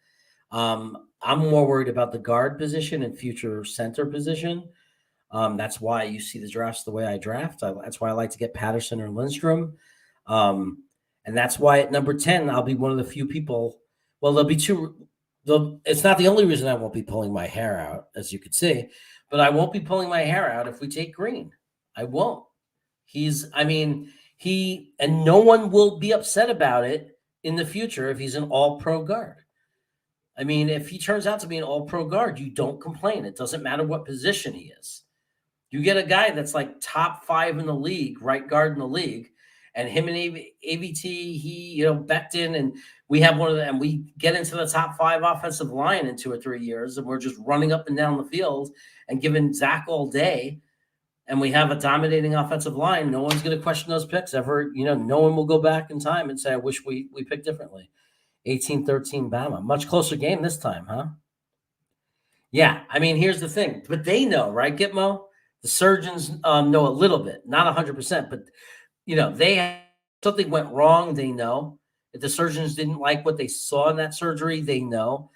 I'm more worried about the guard position and future center position. That's why you see the drafts the way I draft. That's why I like to get Patterson or Lindstrom. And that's why at number 10, I'll be one of the few people. Well, there'll be 2. It's not the only reason I won't be pulling my hair out, as you could see, but I won't be pulling my hair out if we take Green. I won't. I mean, and no one will be upset about it in the future if he's an all-pro guard. I mean, if he turns out to be an all-pro guard, you don't complain. It doesn't matter what position he is. You get a guy that's like top 5 in the league, right guard in the league, and him and AVT, Becton, and we have one of them, and we get into the top 5 offensive line in 2 or 3 years, and we're just running up and down the field and giving Zach all day, and we have a dominating offensive line. No one's going to question those picks ever. No one will go back in time and say, I wish we picked differently. 18-13 Bama. Much closer game this time, huh? Yeah, I mean, here's the thing. But they know, right, Gitmo? The surgeons know a little bit, not 100%, but, something went wrong, they know. If the surgeons didn't like what they saw in that surgery, they know.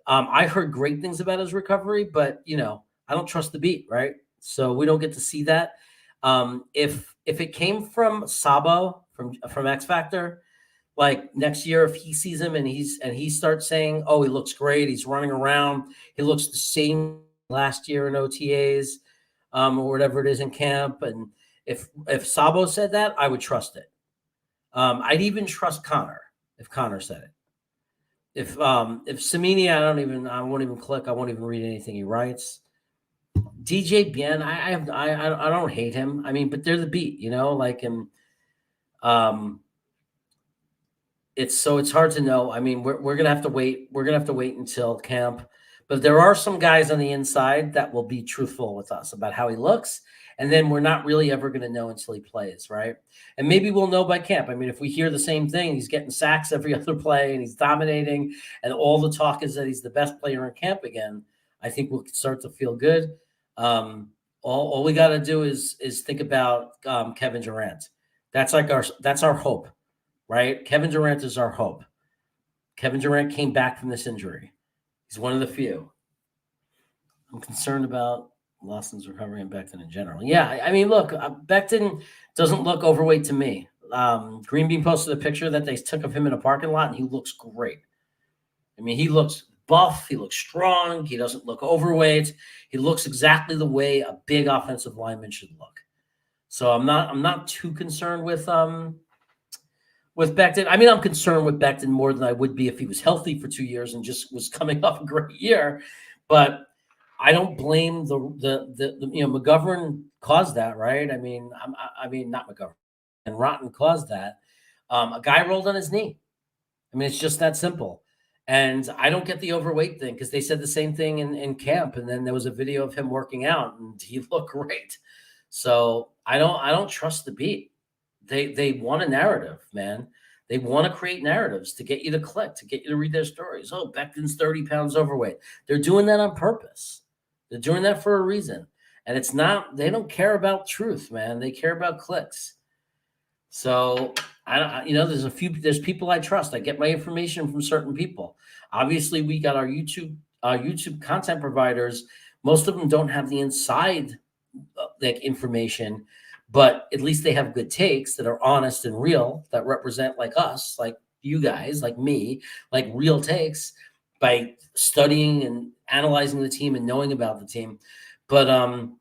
I heard great things about his recovery, but, I don't trust the beat, right? So we don't get to see that. If it came from Sabo, from X Factor, like next year, if he sees him and he starts saying, "Oh, he looks great. He's running around. He looks the same last year in OTAs, or whatever it is in camp." And if Sabo said that, I would trust it. I'd even trust Connor if Connor said it. If Samini, I won't even click. I won't even read anything he writes. DJ Bien, I don't hate him. I mean, but they're the beat, like him. It's hard to know. I mean, we're gonna have to wait. We're gonna have to wait until camp. But there are some guys on the inside that will be truthful with us about how he looks, and then we're not really ever gonna know until he plays, right? And maybe we'll know by camp. I mean, if we hear the same thing, he's getting sacks every other play and he's dominating, and all the talk is that he's the best player in camp again, I think we'll start to feel good. All we got to do is think about Kevin Durant. That's our hope. Right? Kevin Durant is our hope. Kevin Durant came back from this injury. He's one of the few. I'm concerned about Lawson's recovery and Becton in general. Yeah, I mean, look, Becton doesn't look overweight to me. Green Bean posted a picture that they took of him in a parking lot, and he looks great. I mean, he looks buff. He looks strong. He doesn't look overweight. He looks exactly the way a big offensive lineman should look. So I'm not too concerned with Becton. I mean, I'm concerned with Becton more than I would be if he was healthy for 2 years and just was coming off a great year. But I don't blame the McGovern caused that, right? I mean, not McGovern, and Rotten caused that. A guy rolled on his knee. I mean, it's just that simple. And I don't get the overweight thing because they said the same thing in camp, and then there was a video of him working out, and he looked great. So I don't trust the beat. They want a narrative, man. They want to create narratives to get you to click, to get you to read their stories. Oh, Becton's 30 pounds overweight. They're doing that on purpose. They're doing that for a reason. And they don't care about truth, man. They care about clicks. So there's people I trust. I get my information from certain people. Obviously, we got our YouTube content providers. Most of them don't have the inside information, but at least they have good takes that are honest and real, that represent like us, like you guys, like me, like real takes by studying and analyzing the team and knowing about the team. But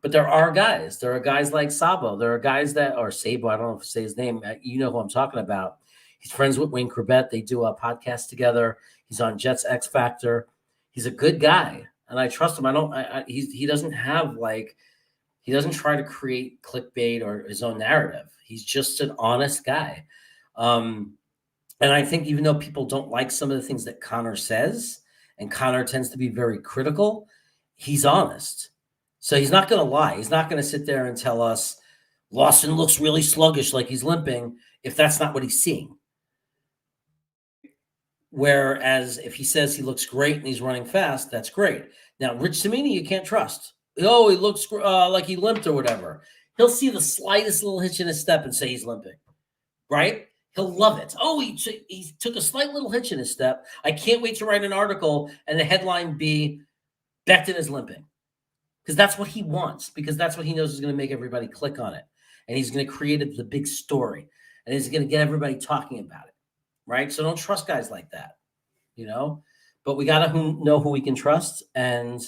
there are guys. There are guys like Sabo. There are guys or Sabo. I don't know if I say his name. You know who I'm talking about. He's friends with Wayne Corbett. They do a podcast together. He's on Jets X Factor. He's a good guy, and I trust him. He doesn't have he doesn't try to create clickbait or his own narrative. He's just an honest guy. And I think even though people don't like some of the things that Connor says, and Connor tends to be very critical, he's honest. So he's not going to lie. He's not going to sit there and tell us Lawson looks really sluggish, like he's limping, if that's not what he's seeing. Whereas if he says he looks great and he's running fast, that's great. Now, Rich Cimini, you can't trust. Oh, he looks like he limped or whatever. He'll see the slightest little hitch in his step and say he's limping, right? He'll love it. Oh, he took a slight little hitch in his step. I can't wait to write an article and the headline be Becton is limping. Because that's what he wants, because that's what he knows is going to make everybody click on it. And he's going to create the big story. And he's going to get everybody talking about it, right? So don't trust guys like that, but we got to know who we can trust. And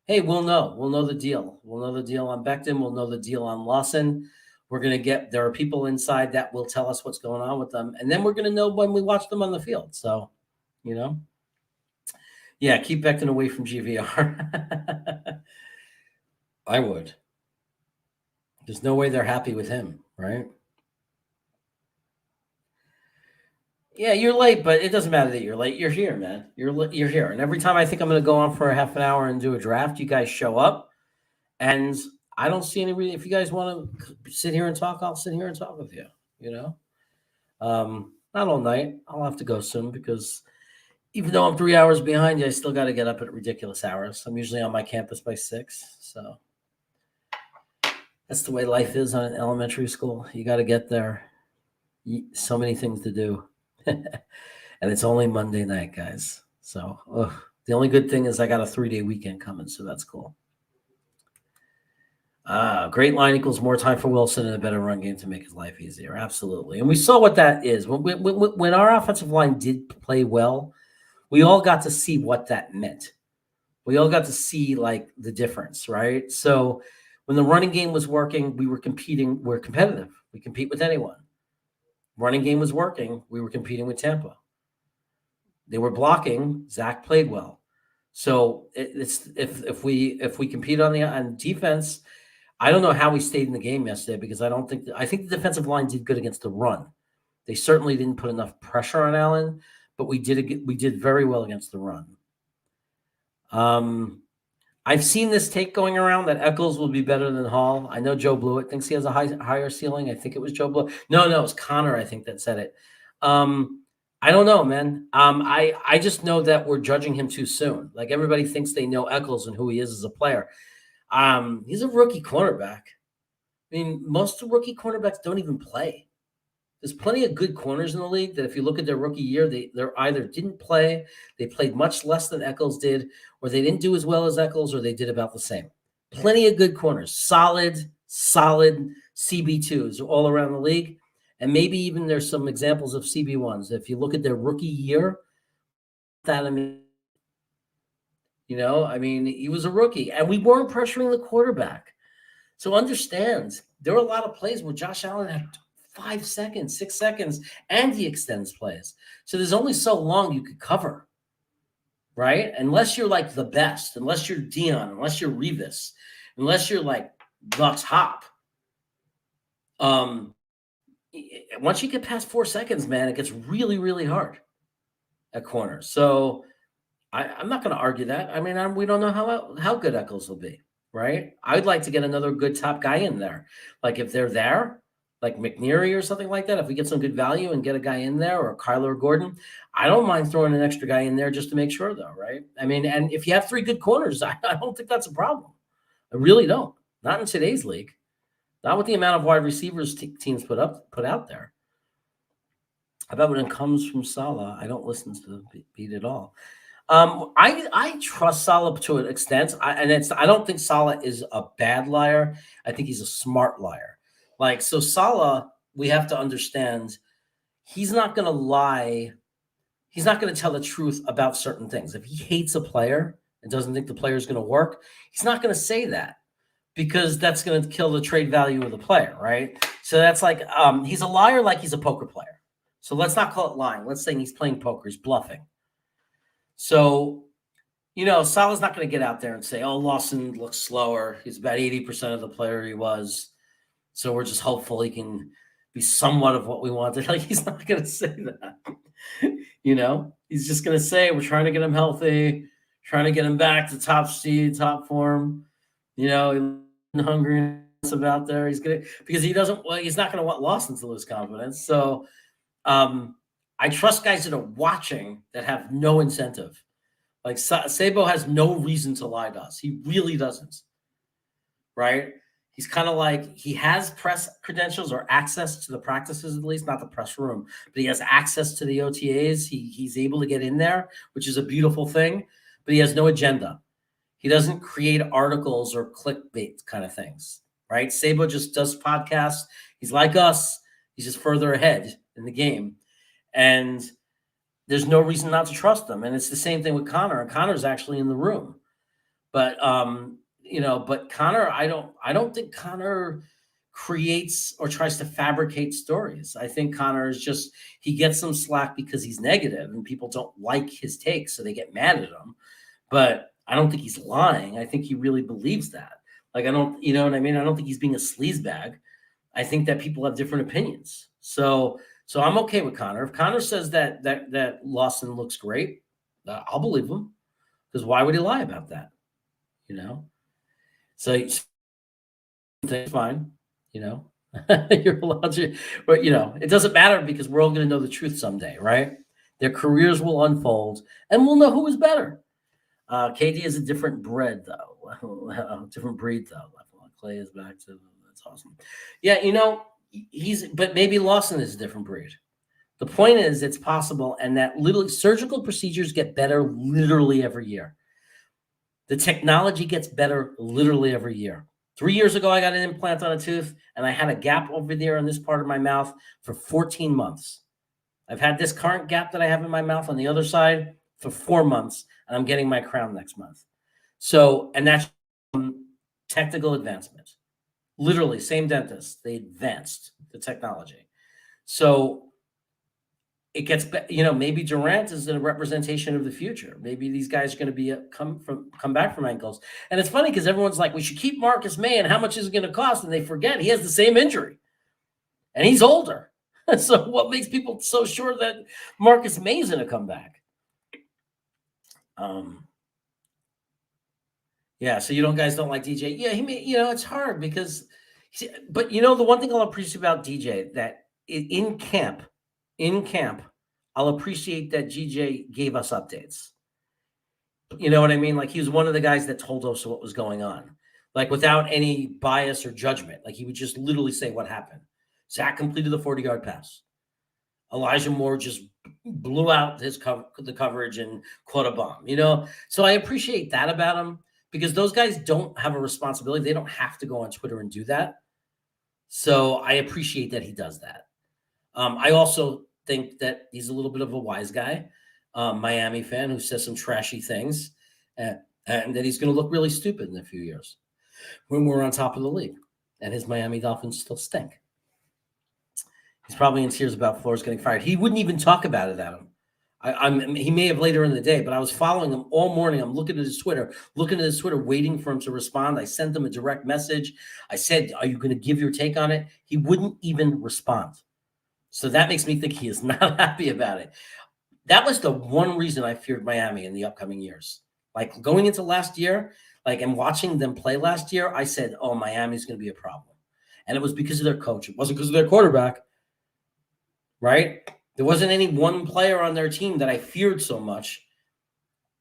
hey, we'll know the deal. We'll know the deal on Becton. We'll know the deal on Lawson. There are people inside that will tell us what's going on with them. And then we're going to know when we watch them on the field. So, yeah, keep Becton away from GVR. I would. There's no way they're happy with him, right? Yeah, you're late, but it doesn't matter that you're late. You're here, man. You're here. And every time I think I'm going to go on for a half an hour and do a draft, you guys show up. And I don't see any reason. If you guys want to sit here and talk, I'll sit here and talk with you, Not all night. I'll have to go soon because even though I'm 3 hours behind you, I still got to get up at ridiculous hours. I'm usually on my campus by 6. So that's the way life is on an elementary school. You got to get there. So many things to do. And it's only Monday night, guys. So the only good thing is I got a 3-day weekend coming, so that's cool. Great line equals more time for Wilson and a better run game to make his life easier. Absolutely. And we saw what that is. When our offensive line did play well, we all got to see what that meant. We all got to see like the difference, right? So when the running game was working, we were competing. We're competitive. We compete with anyone. Running game was working. We were competing with Tampa. They were blocking. Zach played well. So it's if we compete on defense, I don't know how we stayed in the game yesterday because I think the defensive line did good against the run. They certainly didn't put enough pressure on Allen, but we did very well against the run. I've seen this take going around that Eccles will be better than Hall. I know Joe Blewett thinks he has a higher ceiling. I think it was Joe Blewett. No, it was Connor, I think, that said it. I don't know, man. I just know that we're judging him too soon. Like everybody thinks they know Eccles and who he is as a player. He's a rookie cornerback. I mean, most rookie cornerbacks don't even play. There's plenty of good corners in the league that if you look at their rookie year, they're either didn't play, they played much less than Eccles did, or they didn't do as well as Eccles, or they did about the same. Plenty of good corners, solid CB2s all around the league. And maybe even there's some examples of CB1s. If you look at their rookie year, he was a rookie, and we weren't pressuring the quarterback. So understand, there are a lot of plays where Josh Allen had 5 seconds, 6 seconds, and he extends plays. So there's only so long you could cover, right? Unless you're like the best, unless you're Dion, unless you're Revis, unless you're like Lux Hop. Once you get past 4 seconds, man, it gets really, really hard at corner. So I'm not going to argue that. I mean, we don't know how good Eccles will be, right? I'd like to get another good top guy in there. Like if they're there, like McNeary or something like that, if we get some good value and get a guy in there, or Kyler or Gordon, I don't mind throwing an extra guy in there just to make sure, though, right? I mean, and if you have 3 good corners, I don't think that's a problem. I really don't. Not in today's league. Not with the amount of wide receivers teams put out there. I bet when it comes from Salah, I don't listen to the beat at all. I trust Salah to an extent, I don't think Salah is a bad liar. I think he's a smart liar. Like, so Salah, we have to understand, he's not going to lie. He's not going to tell the truth about certain things. If he hates a player and doesn't think the player is going to work, he's not going to say that because that's going to kill the trade value of the player, right? So that's like, he's a liar like he's a poker player. So let's not call it lying. Let's say he's playing poker. He's bluffing. So, Salah's not going to get out there and say, oh, Lawson looks slower. He's about 80% of the player he was. So we're just hopeful he can be somewhat of what we wanted. Like, he's not going to say that. He's just going to say, we're trying to get him healthy, trying to get him back to top seed, top form. He's hungry about there. He's not going to want Lawson to lose confidence. So, I trust guys that are watching that have no incentive. Like Sabo has no reason to lie to us. He really doesn't. Right? He's kind of like, he has press credentials or access to the practices, at least not the press room, but he has access to the OTAs. He's able to get in there, which is a beautiful thing, but he has no agenda. He doesn't create articles or clickbait kind of things. Right? Sabo just does podcasts. He's like us. He's just further ahead in the game. And there's no reason not to trust them. And it's the same thing with Connor. And Connor's actually in the room. But but Connor, I don't think Connor creates or tries to fabricate stories. I think Connor is just he gets some slack because he's negative and people don't like his takes, so they get mad at him. But I don't think he's lying. I think he really believes that. Like I don't, you know what I mean? I don't think he's being a sleazebag. I think that people have different opinions. So I'm okay with Connor. If Connor says that Lawson looks great, I'll believe him because why would he lie about that? You know. So it's fine. You know, you're allowed to, but it doesn't matter because we're all going to know the truth someday, right? Their careers will unfold, and we'll know who is better. KD is a different breed, though. Different breed, though. Clay is back to that's awesome. Yeah, but maybe Lawson is a different breed. The point is, it's possible, and that literally surgical procedures get better literally every year. The technology gets better literally every year. 3 years ago, I got an implant on a tooth, and I had a gap over there in this part of my mouth for 14 months. I've had this current gap that I have in my mouth on the other side for 4 months, and I'm getting my crown next month. So, and that's technical advancement. Literally, same dentist. They advanced the technology. So it gets, maybe Durant is a representation of the future. Maybe these guys are going to be come back from ankles. And it's funny because everyone's like, we should keep Marcus May, and how much is it going to cost? And they forget he has the same injury, and he's older. So what makes people so sure that Marcus May is going to come back? Yeah. So guys don't like DJ. Yeah, he may. It's hard because, but the one thing I'll appreciate about DJ that in camp, I'll appreciate that DJ gave us updates. You know what I mean? Like he was one of the guys that told us what was going on, like without any bias or judgment. Like he would just literally say what happened. Zach completed the 40-yard pass. Elijah Moore just blew out the coverage and caught a bomb. So I appreciate that about him because those guys don't have a responsibility. They don't have to go on Twitter and do that. So I appreciate that he does that. I also think that he's a little bit of a wise guy, Miami fan who says some trashy things, and that he's going to look really stupid in a few years when we're on top of the league and his Miami Dolphins still stink. He's probably in tears about Flores getting fired. He wouldn't even talk about it, Adam. He may have later in the day, but I was following him all morning. I'm looking at his Twitter, waiting for him to respond. I sent him a direct message. I said, are you going to give your take on it? He wouldn't even respond. So that makes me think he is not happy about it. That was the one reason I feared Miami in the upcoming years. Like going into last year, and watching them play last year, I said, oh, Miami's going to be a problem. And it was because of their coach. It wasn't because of their quarterback. Right? There wasn't any one player on their team that I feared so much.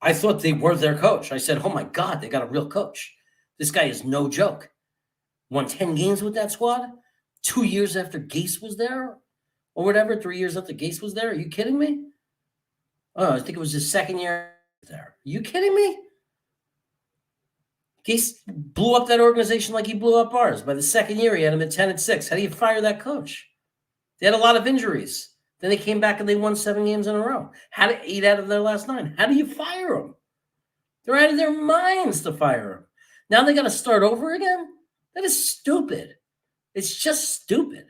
I thought they were their coach. I said, oh my God, they got a real coach. This guy is no joke. Won 10 games with that squad 2 years after Gase was there or whatever, 3 years after Gase was there. Are you kidding me? Oh, I think it was his second year there. Are you kidding me? Gase blew up that organization like he blew up ours. By the second year, he had him at 10-6. How do you fire that coach? They had a lot of injuries. Then they came back and they won 7 games in a row. Had 8 out of their last 9. How do you fire them? They're out of their minds to fire them. Now they got to start over again? That is stupid. It's just stupid.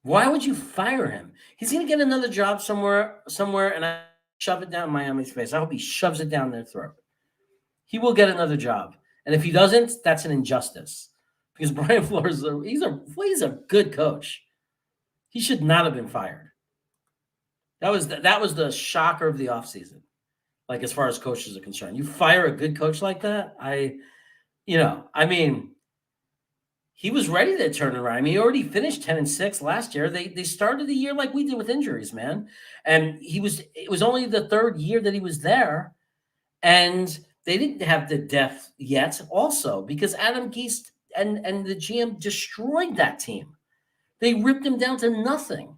Why would you fire him? He's going to get another job somewhere, and I shove it down Miami's face. I hope he shoves it down their throat. He will get another job. And if he doesn't, that's an injustice. Because Brian Flores, he's a good coach. He should not have been fired. That was the shocker of the offseason, like as far as coaches are concerned. You fire a good coach like that, he was ready to turn it around. He already finished 10-6 last year. They started the year like we did with injuries, man. And it was only the third year that he was there, and they didn't have the depth yet also because Adam Gase and the GM destroyed that team. They ripped him down to nothing.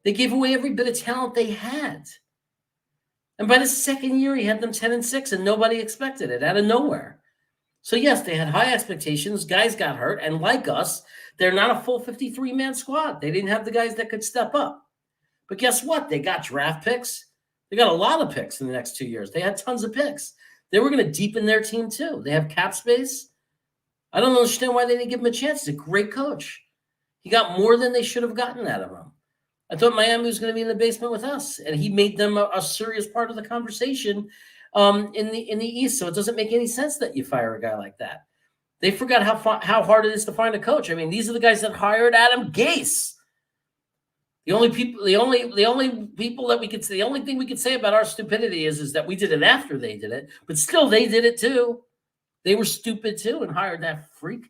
They gave away every bit of talent they had. And by the second year, he had them 10-6, and nobody expected it out of nowhere. So, yes, they had high expectations. Guys got hurt. And like us, they're not a full 53-man squad. They didn't have the guys that could step up. But guess what? They got draft picks. They got a lot of picks in the next 2 years. They had tons of picks. They were going to deepen their team too. They have cap space. I don't understand why they didn't give him a chance. He's a great coach. He got more than they should have gotten out of him. I thought Miami was going to be in the basement with us, and he made them a serious part of the conversation in the East. So it doesn't make any sense that you fire a guy like that. They forgot how hard it is to find a coach. I mean, these are the guys that hired Adam Gase. The only thing we could say about our stupidity is that we did it after they did it, but still they did it too. They were stupid too and hired that freak.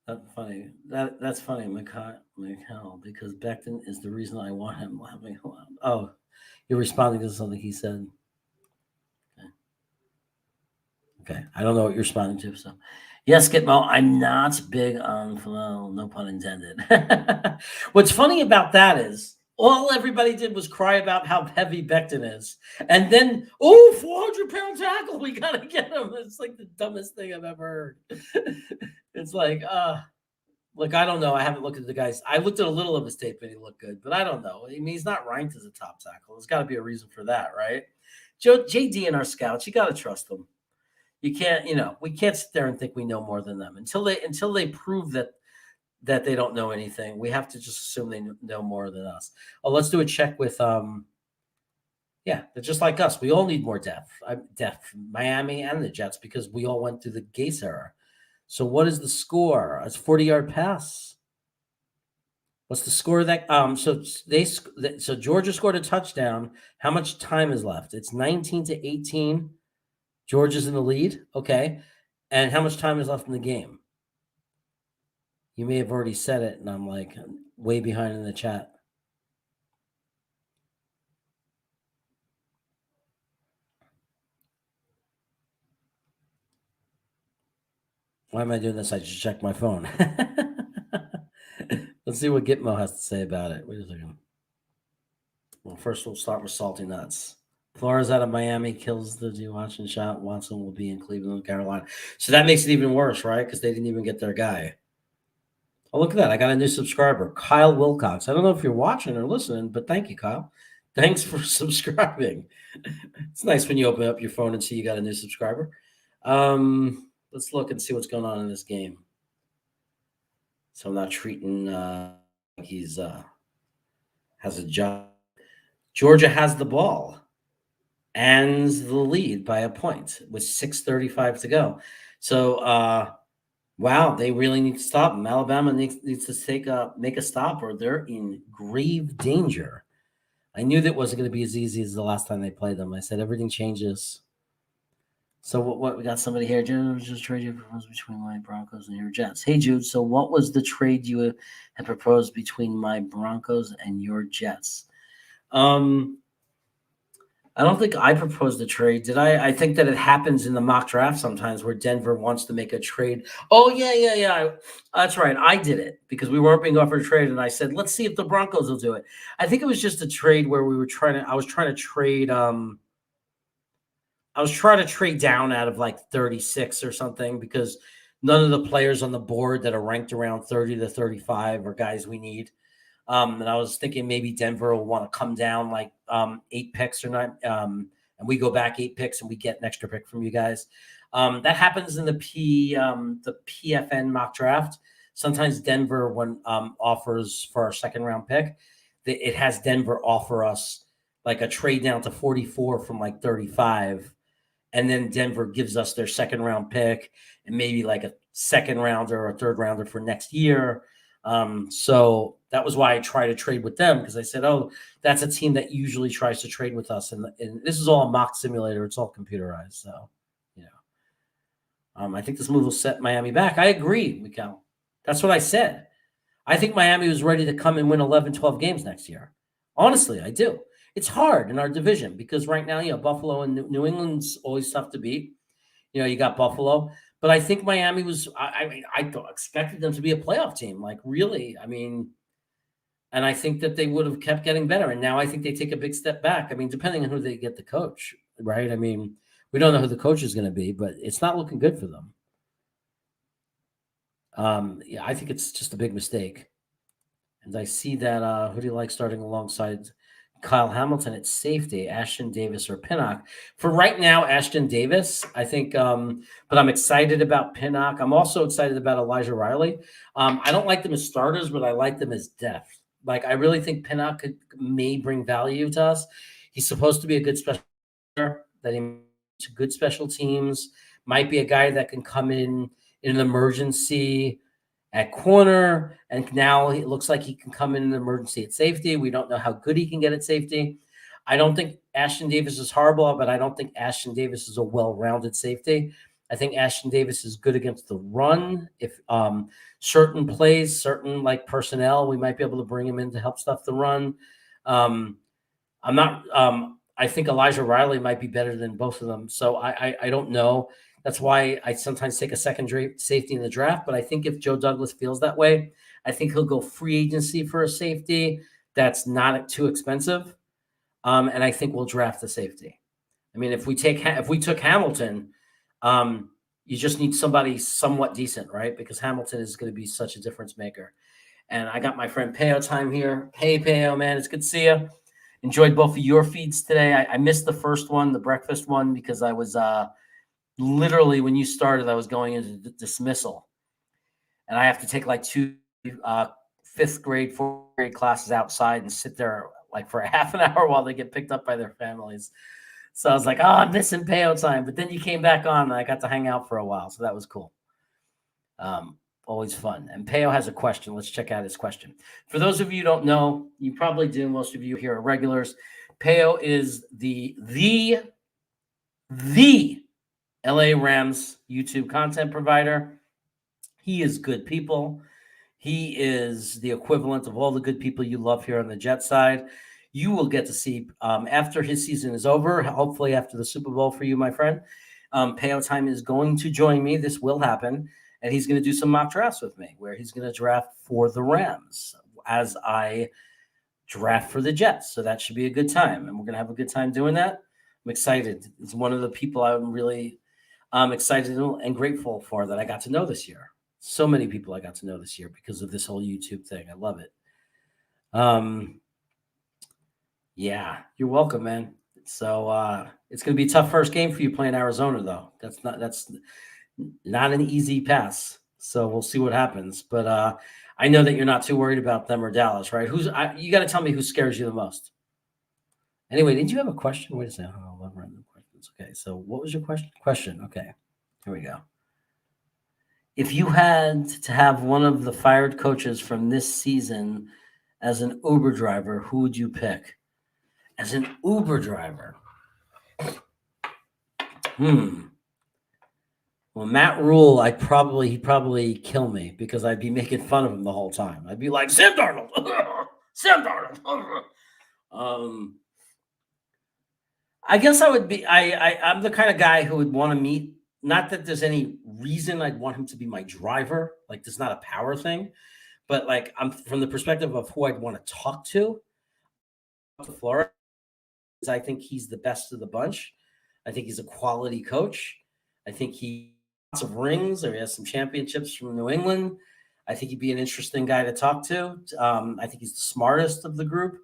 That's funny. That's funny, Mikhail, because Becton is the reason I want him. Oh, you're responding to something he said. Okay. I don't know what you're responding to. So, yes, Gitmo, I'm not big on flow, no pun intended. What's funny about that is all everybody did was cry about how heavy Becton is. And then, 400-pound tackle, we got to get him. It's like the dumbest thing I've ever heard. It's like, look, I don't know. I haven't looked at the guys. I looked at a little of his tape and he looked good, but I don't know. I mean, he's not ranked as a top tackle. There's got to be a reason for that, right? JD and our scouts, you got to trust them. You can't, we can't sit there and think we know more than them until they prove that they don't know anything. We have to just assume they know more than us. Oh, let's do a check with they're just like us. We all need more depth. Miami and the Jets, because we all went through the Gase era. So what is the score? It's 40-yard pass. What's the score of that? So Georgia scored a touchdown. How much time is left? It's 19-18. Georgia's in the lead. Okay. And how much time is left in the game? You may have already said it, and I'm like way behind in the chat. Why am I doing this? I just checked my phone. Let's see what Gitmo has to say about it. Wait a second. Well, first we'll start with Salty Nuts. Flores out of Miami kills the watching shot. Watson will be in Cleveland, Carolina. So that makes it even worse, right? Because they didn't even get their guy. Oh, look at that. I got a new subscriber, Kyle Wilcox. I don't know if you're watching or listening, but thank you, Kyle. Thanks for subscribing. It's nice when you open up your phone and see you got a new subscriber. Let's look and see what's going on in this game. So I'm not treating like he's has a job. Georgia has the ball and the lead by a point with 6:35 to go. So, wow, they really need to stop him. Alabama needs to make a stop, or they're in grave danger. I knew that wasn't going to be as easy as the last time they played them. I said everything changes. So what we got somebody here. Jude, just trade you proposed between my Broncos and your Jets. Hey Jude, so what was the trade you had proposed between my Broncos and your Jets? I don't think I proposed a trade. Did I? I think that it happens in the mock draft sometimes where Denver wants to make a trade. Oh, yeah. That's right. I did it because we weren't being offered a trade. And I said, let's see if the Broncos will do it. I think it was just a trade where I was trying to trade. I was trying to trade down out of like 36 or something because none of the players on the board that are ranked around 30 to 35 are guys we need. And I was thinking maybe Denver will want to come down like 8 picks or 9, and we go back 8 picks and we get an extra pick from you guys. That happens in the PFN mock draft. Sometimes Denver, when offers for our second round pick, it has Denver offer us like a trade down to 44 from like 35. And then Denver gives us their second round pick and maybe like a second rounder or a third rounder for next year. So that was why I tried to trade with them because I said, oh, that's a team that usually tries to trade with us. And this is all a mock simulator. It's all computerized. So, I think this move will set Miami back. I agree, Mikhail. That's what I said. I think Miami was ready to come and win 11, 12 games next year. Honestly, I do. It's hard in our division because right now, Buffalo and New England's always tough to beat. You got Buffalo. But I think Miami was, I expected them to be a playoff team, like really. And I think that they would have kept getting better. And now I think they take a big step back. Depending on who they get the coach, right? We don't know who the coach is going to be, but it's not looking good for them. I think it's just a big mistake. And I see that who do you like starting alongside Kyle Hamilton at safety, Ashton Davis or Pinnock? For right now, Ashton Davis, I think, but I'm excited about Pinnock. I'm also excited about Elijah Riley. I don't like them as starters, but I like them as depth. Like, I really think Pinnock may bring value to us. He's supposed to be a good special player, that he to good special teams, might be a guy that can come in an emergency at corner, and now it looks like he can come in an emergency at safety. We don't know how good he can get at safety. I don't think Ashton Davis is horrible, but I don't think Ashton Davis is a well-rounded safety. I think Ashton Davis is good against the run. If certain plays, certain like personnel, we might be able to bring him in to help stuff the run. I'm not. I think Elijah Riley might be better than both of them. So I don't know. That's why I sometimes take a secondary safety in the draft. But I think if Joe Douglas feels that way, I think he'll go free agency for a safety that's not too expensive. And I think we'll draft the safety. I mean, if we took Hamilton, you just need somebody somewhat decent, right? Because Hamilton is going to be such a difference maker. And I got my friend Peo time here. Hey, Peo, man, it's good to see you. Enjoyed both of your feeds today. I missed the first one, the breakfast one, because I was literally, when you started, I was going into dismissal. And I have to take like two fifth grade, fourth grade classes outside and sit there like for a half an hour while they get picked up by their families. So I was like, oh, I'm missing Peo time. But then you came back on and I got to hang out for a while. So that was cool. Always fun. And Peo has a question. Let's check out his question. For those of you who don't know, you probably do. Most of you here are regulars. Peo is the LA Rams YouTube content provider. He is good people. He is the equivalent of all the good people you love here on the Jet side. You will get to see after his season is over, hopefully after the Super Bowl for you, my friend. Peo Time is going to join me. This will happen. And he's going to do some mock drafts with me where he's going to draft for the Rams as I draft for the Jets. So that should be a good time. And we're going to have a good time doing that. I'm excited. It's one of the people I'm really excited and grateful for that I got to know this year. So many people I got to know this year because of this whole YouTube thing. I love it. Yeah, you're welcome, man. So it's going to be a tough first game for you playing Arizona, though. That's not an easy pass. So we'll see what happens. But I know that you're not too worried about them or Dallas, right? You got to tell me who scares you the most. Anyway, did you have a question? Wait a second. I love random questions. Okay, so what was your question? Okay, here we go. If you had to have one of the fired coaches from this season as an Uber driver, who would you pick? As an Uber driver? Well, Matt Rule, he'd probably kill me because I'd be making fun of him the whole time. I'd be like, Sam Darnold, Sam Darnold. I guess I would be. I'm the kind of guy who would want to meet. Not that there's any reason I'd want him to be my driver. Like, there's not a power thing, but like, I'm from the perspective of who I'd want to talk to. Florida, I think he's the best of the bunch. I think he's a quality coach. I think he has lots of rings, or he has some championships from New England. I think he'd be an interesting guy to talk to. I think he's the smartest of the group.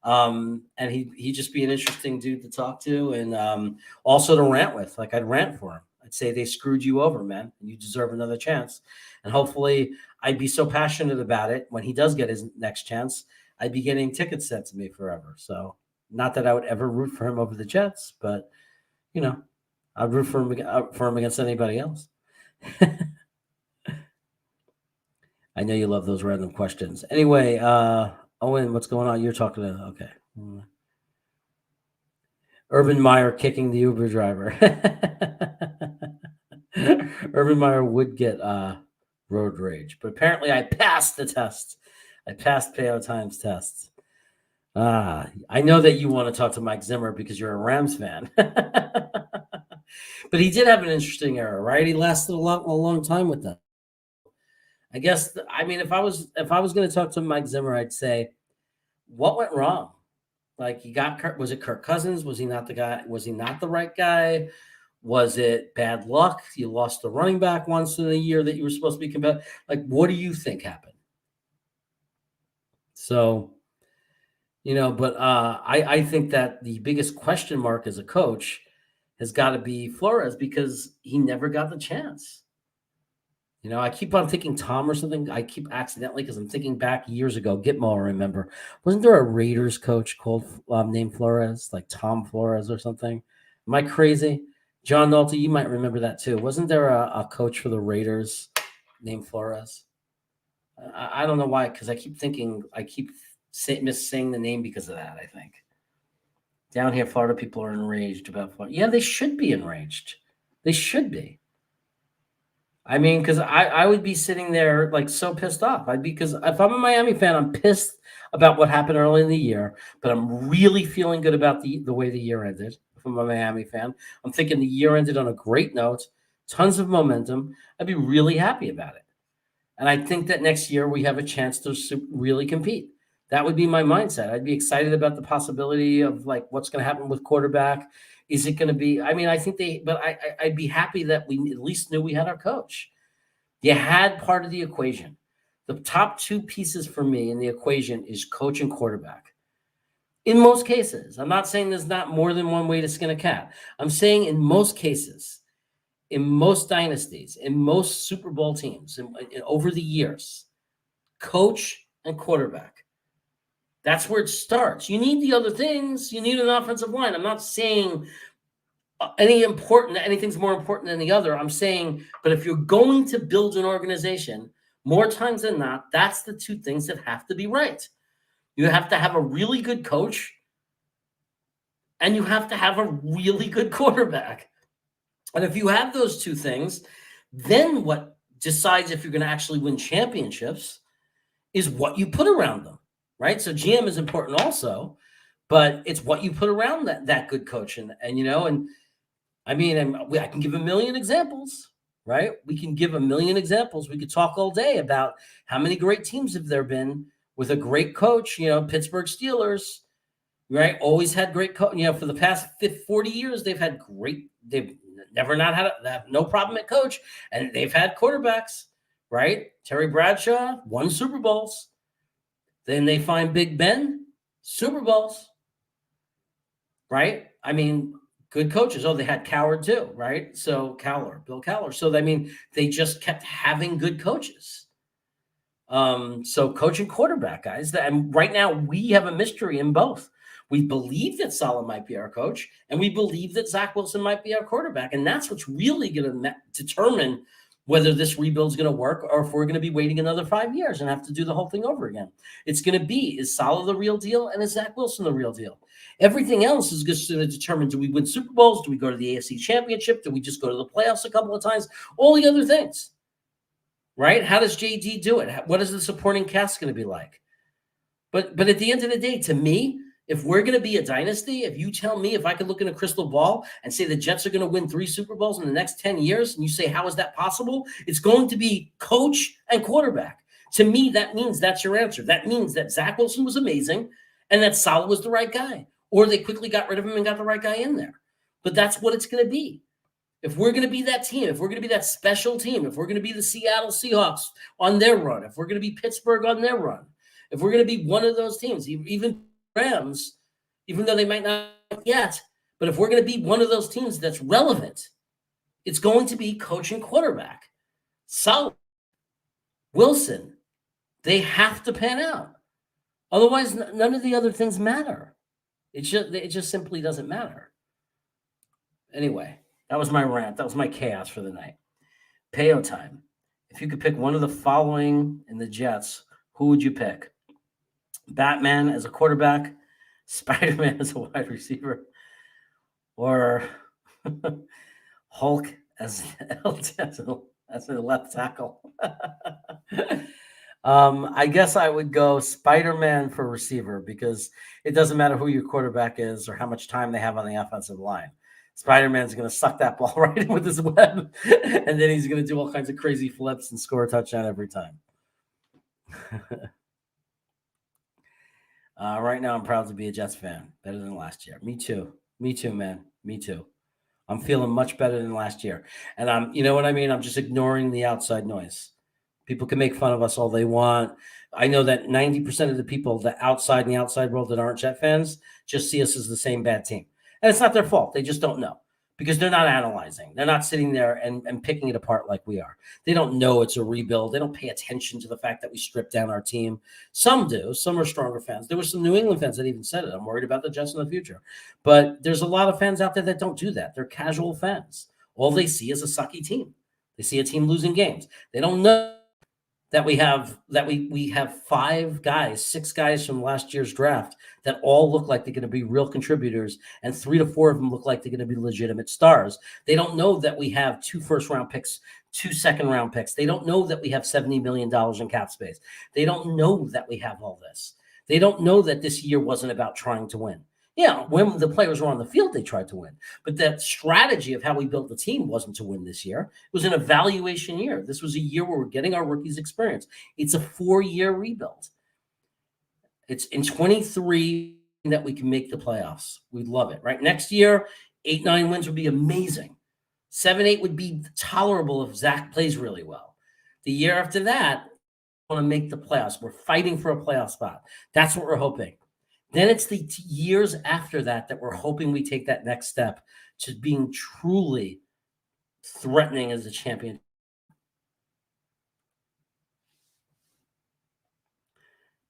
And he'd just be an interesting dude to talk to, and also to rant with. Like, I'd rant for him. I'd say they screwed you over, man, and you deserve another chance. And hopefully I'd be so passionate about it when he does get his next chance, I'd be getting tickets sent to me forever. So not that I would ever root for him over the Jets, but, you know, I'd root for him against anybody else. I know you love those random questions. Anyway, Owen, what's going on? You're talking to, okay. Urban Meyer kicking the Uber driver. Urban Meyer would get road rage, but apparently I passed the test. I passed Peo Time's test. I know that you want to talk to Mike Zimmer because you're a Rams fan. But he did have an interesting era, right? He lasted a long time with them. I guess, if I was going to talk to Mike Zimmer, I'd say, what went wrong? Like, he got Kirk. Was it Kirk Cousins? Was he not the guy? Was he not the right guy? Was it bad luck? You lost the running back once in a year that you were supposed to be competitive. Like, what do you think happened? So, but I think that the biggest question mark as a coach has got to be Flores because he never got the chance. I keep on thinking Tom or something. I keep accidentally because I'm thinking back years ago. Gitmo, I remember. Wasn't there a Raiders coach called named Flores, like Tom Flores or something? Am I crazy? John Nolte, you might remember that too. Wasn't there a coach for the Raiders named Flores? I don't know why, because I keep thinking saying the name because of that. I think down here, Florida people are enraged about Florida. Yeah, they should be enraged. They should be. I mean, because I would be sitting there like so pissed off. Because if I'm a Miami fan, I'm pissed about what happened early in the year, but I'm really feeling good about the way the year ended. If I'm a Miami fan, I'm thinking the year ended on a great note, tons of momentum. I'd be really happy about it. And I think that next year we have a chance to really compete. That would be my mindset. I'd be excited about the possibility of like what's going to happen with quarterback. Is it going to be? I mean, I think but I'd be happy that we at least knew we had our coach. You had part of the equation. The top two pieces for me in the equation is coach and quarterback. In most cases, I'm not saying there's not more than one way to skin a cat. I'm saying in most cases, in most dynasties, in most Super Bowl teams, over the years, coach and quarterback. That's where it starts. You need the other things. You need an offensive line. I'm not saying anything's more important than the other. I'm saying, but if you're going to build an organization, more times than not, that's the two things that have to be right. You have to have a really good coach, and you have to have a really good quarterback. And if you have those two things, then what decides if you're going to actually win championships is what you put around them, right? So GM is important also, but it's what you put around that good coach. And I mean, I can give a million examples, right? We can give a million examples. We could talk all day about how many great teams have there been with a great coach, Pittsburgh Steelers, right? Always had great coach, for the past 40 years, they've never not had no problem at coach, and they've had quarterbacks, right? Terry Bradshaw won Super Bowls. Then they find Big Ben, Super Bowls, right? I mean, good coaches. Oh, they had Coward too, right? So Bill Cowler. So I mean, they just kept having good coaches. So coach and quarterback, guys. And right now we have a mystery in both. We believe that Saleh might be our coach, and we believe that Zach Wilson might be our quarterback. And that's what's really going to determine whether this rebuild is going to work or if we're going to be waiting another 5 years and have to do the whole thing over again. It's going to be, is Saleh the real deal, and is Zach Wilson the real deal? Everything else is just going to determine, do we win Super Bowls? Do we go to the AFC Championship? Do we just go to the playoffs a couple of times? All the other things, right? How does JD do it? What is the supporting cast going to be like? But at the end of the day, to me, if we're going to be a dynasty, if you tell me, if I could look in a crystal ball and say the Jets are going to win 3 Super Bowls in the next 10 years, and you say, how is that possible? It's going to be coach and quarterback. To me, that means that's your answer. That means that Zach Wilson was amazing and that Saleh was the right guy. Or they quickly got rid of him and got the right guy in there. But that's what it's going to be. If we're going to be that team, if we're going to be that special team, if we're going to be the Seattle Seahawks on their run, if we're going to be Pittsburgh on their run, if we're going to be one of those teams, even Rams, even though they might not yet, but if we're going to be one of those teams that's relevant, it's going to be coach and quarterback. Saleh, Wilson, they have to pan out. Otherwise, none of the other things matter. It just simply doesn't matter. Anyway, that was my rant. That was my chaos for the night. Payo time. If you could pick one of the following in the Jets, who would you pick? Batman as a quarterback, Spider-Man as a wide receiver, or Hulk as a left tackle? I guess I would go Spider-Man for receiver because it doesn't matter who your quarterback is or how much time they have on the offensive line. Spider-Man's going to suck that ball right in with his web, and then he's going to do all kinds of crazy flips and score a touchdown every time. Right now, I'm proud to be a Jets fan. Better than last year. Me too. Me too, man. Me too. I'm feeling much better than last year. And you know what I mean? I'm just ignoring the outside noise. People can make fun of us all they want. I know that 90% of the people that outside in the outside world that aren't Jet fans just see us as the same bad team. And it's not their fault. They just don't know because they're not analyzing. They're not sitting there and picking it apart like we are. They don't know it's a rebuild. They don't pay attention to the fact that we stripped down our team. Some do. Some are stronger fans. There were some New England fans that even said it. I'm worried about the Jets in the future. But there's a lot of fans out there that don't do that. They're casual fans. All they see is a sucky team. They see a team losing games. They don't know that we have 6 guys from last year's draft that all look like they're going to be real contributors, and 3 to 4 of them look like they're going to be legitimate stars. They don't know that we have 2 first-round picks, 2 second-round picks. They don't know that we have $70 million in cap space. They don't know that we have all this. They don't know that this year wasn't about trying to win. Yeah, when the players were on the field, they tried to win. But that strategy of how we built the team wasn't to win this year. It was an evaluation year. This was a year where we're getting our rookies experience. It's a 4-year rebuild. It's in 23 that we can make the playoffs. We'd love it, right? Next year, 8-9 wins would be amazing. 7-8 would be tolerable if Zach plays really well. The year after that, we want to make the playoffs. We're fighting for a playoff spot. That's what we're hoping. Then it's the years after that we're hoping we take that next step to being truly threatening as a champion.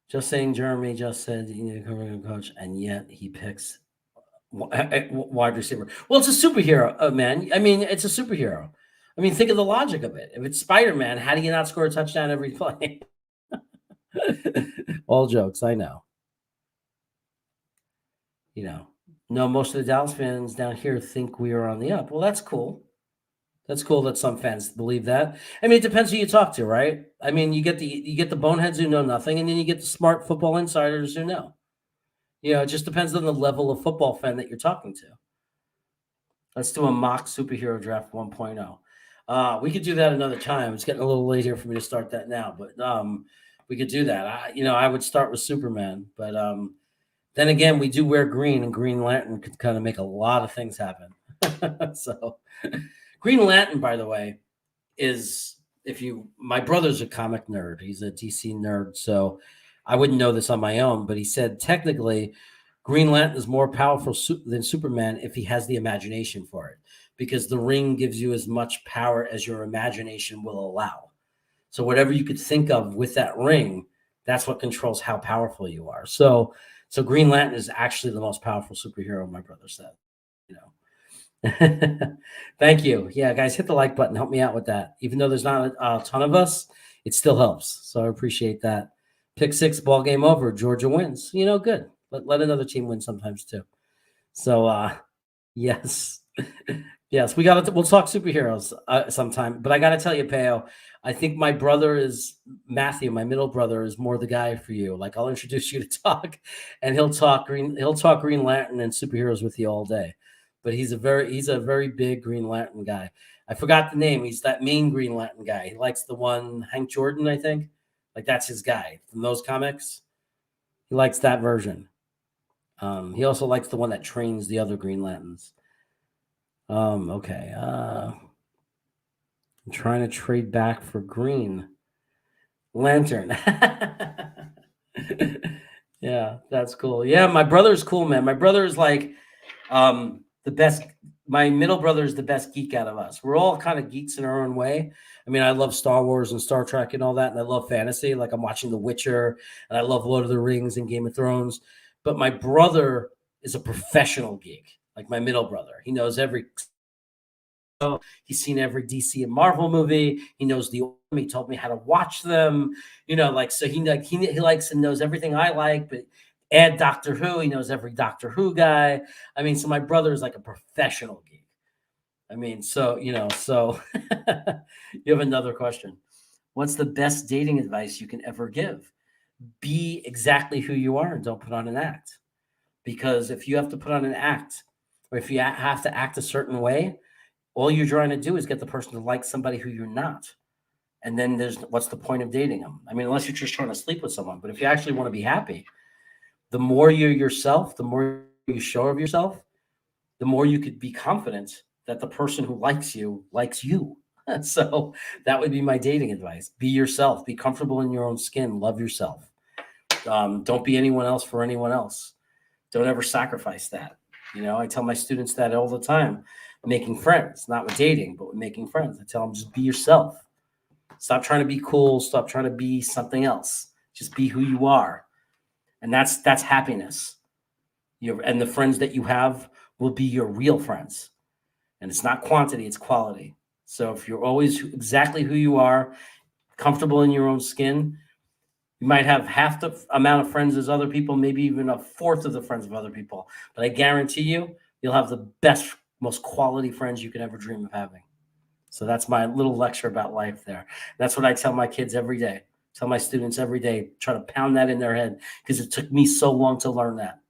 Just saying, Jeremy just said you need a covering coach, and yet he picks wide receiver. Well, it's a superhero, man. I mean, it's a superhero. I mean, think of the logic of it. If it's Spider-Man, how do you not score a touchdown every play? All jokes, I know. No, most of the Dallas fans down here think we are on the up. Well, that's cool. That's cool that some fans believe that. I mean, it depends who you talk to, right? I mean, you get the boneheads who know nothing, and then you get the smart football insiders who know. It just depends on the level of football fan that you're talking to. Let's do a mock superhero draft 1.0. We could do that another time. It's getting a little late here for me to start that now, but we could do that. I would start with Superman, but then again, we do wear green, and Green Lantern could kind of make a lot of things happen. So, Green Lantern, by the way, is my brother's a comic nerd. He's a DC nerd, so I wouldn't know this on my own, but he said technically Green Lantern is more powerful than Superman if he has the imagination for it, because the ring gives you as much power as your imagination will allow. So whatever you could think of with that ring, that's what controls how powerful you are. So Green Lantern is actually the most powerful superhero, my brother said. Thank you. Yeah, guys, hit the like button. Help me out with that. Even though there's not a ton of us, it still helps. So I appreciate that. Pick 6, ball game over. Georgia wins. Good. Let another team win sometimes too. So yes. Yes, we'll talk superheroes sometime. But I got to tell you, Peo, I think my brother is Matthew. My middle brother is more the guy for you. Like, I'll introduce you to talk, and he'll talk Green Lantern and superheroes with you all day. But he's a very big Green Lantern guy. I forgot the name. He's that main Green Lantern guy. He likes the one Hank Jordan, I think. Like, that's his guy from those comics. He likes that version. He also likes the one that trains the other Green Lanterns. Okay. I'm trying to trade back for Green Lantern. Yeah, that's cool. Yeah, my brother's cool, man. My brother is like the best. My middle brother is the best geek out of us. We're all kind of geeks in our own way. I mean, I love Star Wars and Star Trek and all that, and I love fantasy. Like, I'm watching The Witcher, and I love Lord of the Rings and Game of Thrones. But my brother is a professional geek, like my middle brother. He knows he's seen every DC and Marvel movie. He knows the. He told me how to watch them. So he likes and knows everything I like, but add Doctor Who. He knows every Doctor Who guy. I mean, so my brother is like a professional geek. I mean, so you have another question. What's the best dating advice you can ever give? Be exactly who you are and don't put on an act. Because if you have to put on an act, or if you have to act a certain way, all you're trying to do is get the person to like somebody who you're not. And then what's the point of dating them? I mean, unless you're just trying to sleep with someone. But if you actually want to be happy, the more you're yourself, the more you show of yourself, the more you could be confident that the person who likes you likes you. So that would be my dating advice. Be yourself. Be comfortable in your own skin. Love yourself. Don't be anyone else for anyone else. Don't ever sacrifice that. I tell my students that all the time. Making friends, not with dating, but with making friends. I tell them just be yourself. Stop trying to be cool. Stop trying to be something else. Just be who you are, and that's happiness. And the friends that you have will be your real friends, and it's not quantity; it's quality. So if you're always exactly who you are, comfortable in your own skin, you might have half the amount of friends as other people, maybe even a fourth of the friends of other people. But I guarantee you'll have the best, most quality friends you could ever dream of having. So that's my little lecture about life there. That's what I tell my kids every day, tell my students every day, try to pound that in their head because it took me so long to learn that.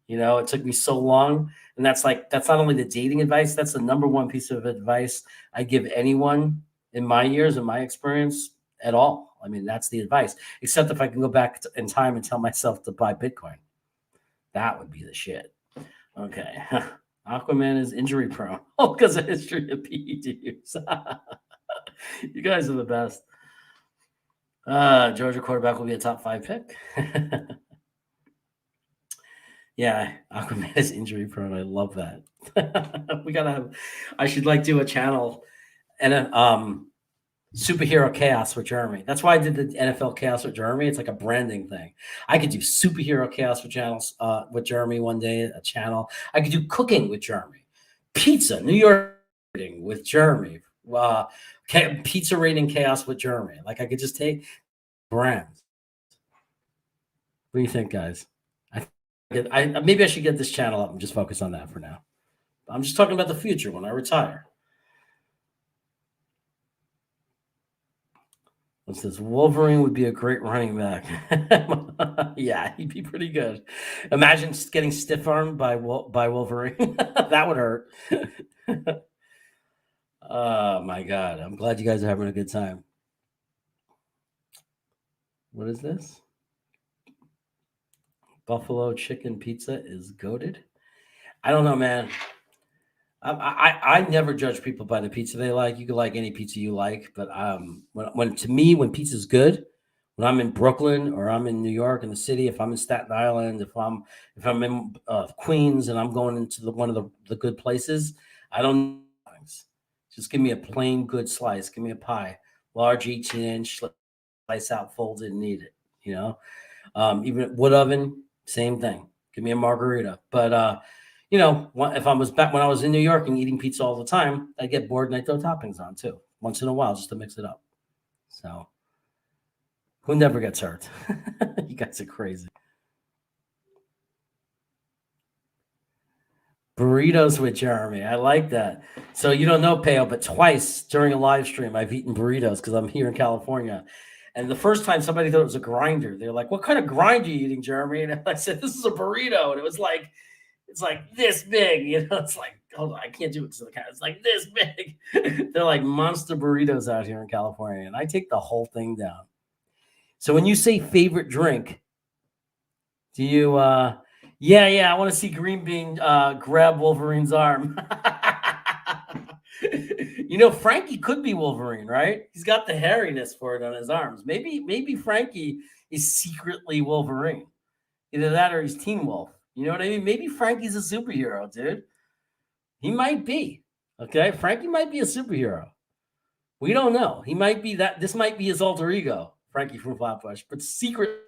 It took me so long. And that's not only the dating advice, that's the number one piece of advice I give anyone in my years and my experience at all. I mean, that's the advice, except if I can go back in time and tell myself to buy Bitcoin. That would be the shit. Okay. Aquaman is injury prone. Oh, because of history of PEDs. You guys are the best. Georgia quarterback will be a top 5 pick. Yeah, Aquaman is injury prone. I love that. I should do a channel and superhero chaos with Jeremy. That's why I did the NFL chaos with Jeremy. It's like a branding thing. I could do superhero chaos with channels with Jeremy one day, a channel. I could do cooking with Jeremy, pizza, New York with Jeremy, pizza rating chaos with Jeremy. I could just take brands. What do you think, guys? Maybe I should get this channel up and just focus on that for now. I'm just talking about the future when I retire. It says Wolverine would be a great running back. Yeah, he'd be pretty good. Imagine getting stiff armed by Wolverine. That would hurt. Oh my God. I'm glad you guys are having a good time. What is this? Buffalo chicken pizza is goated. I don't know, man. I never judge people by the pizza they like. You can like any pizza you like, but when pizza's good, when I'm in Brooklyn or I'm in New York in the city, if I'm in Staten Island, if I'm in Queens and I'm going into one of the good places, I don't things. Just give me a plain good slice. Give me a pie, large 18-inch, slice out, folded, and eat it. Even at wood oven, same thing. Give me a margarita, but. If I was back when I was in New York and eating pizza all the time, I get bored and I throw toppings on too, once in a while, just to mix it up. So, who never gets hurt? You guys are crazy. Burritos with Jeremy. I like that. So you don't know, Peo, but twice during a live stream, I've eaten burritos because I'm here in California. And the first time somebody thought it was a grinder. They're like, "What kind of grind are you eating, Jeremy?" And I said, "This is a burrito." And it was like, it's like this big, it's like, hold on, I can't do it to the cat. It's like this big. They're like monster burritos out here in California, and I take the whole thing down. So when you say favorite drink, do you yeah, I want to see Green Bean grab Wolverine's arm. Frankie could be Wolverine, right? He's got the hairiness for it on his arms. Maybe Frankie is secretly Wolverine. Either that or he's Teen Wolf. You know what I mean? Maybe Frankie's a superhero, dude. He might be. Okay? Frankie might be a superhero. We don't know. He might be that. This might be his alter ego, Frankie from Flatbush. But secret,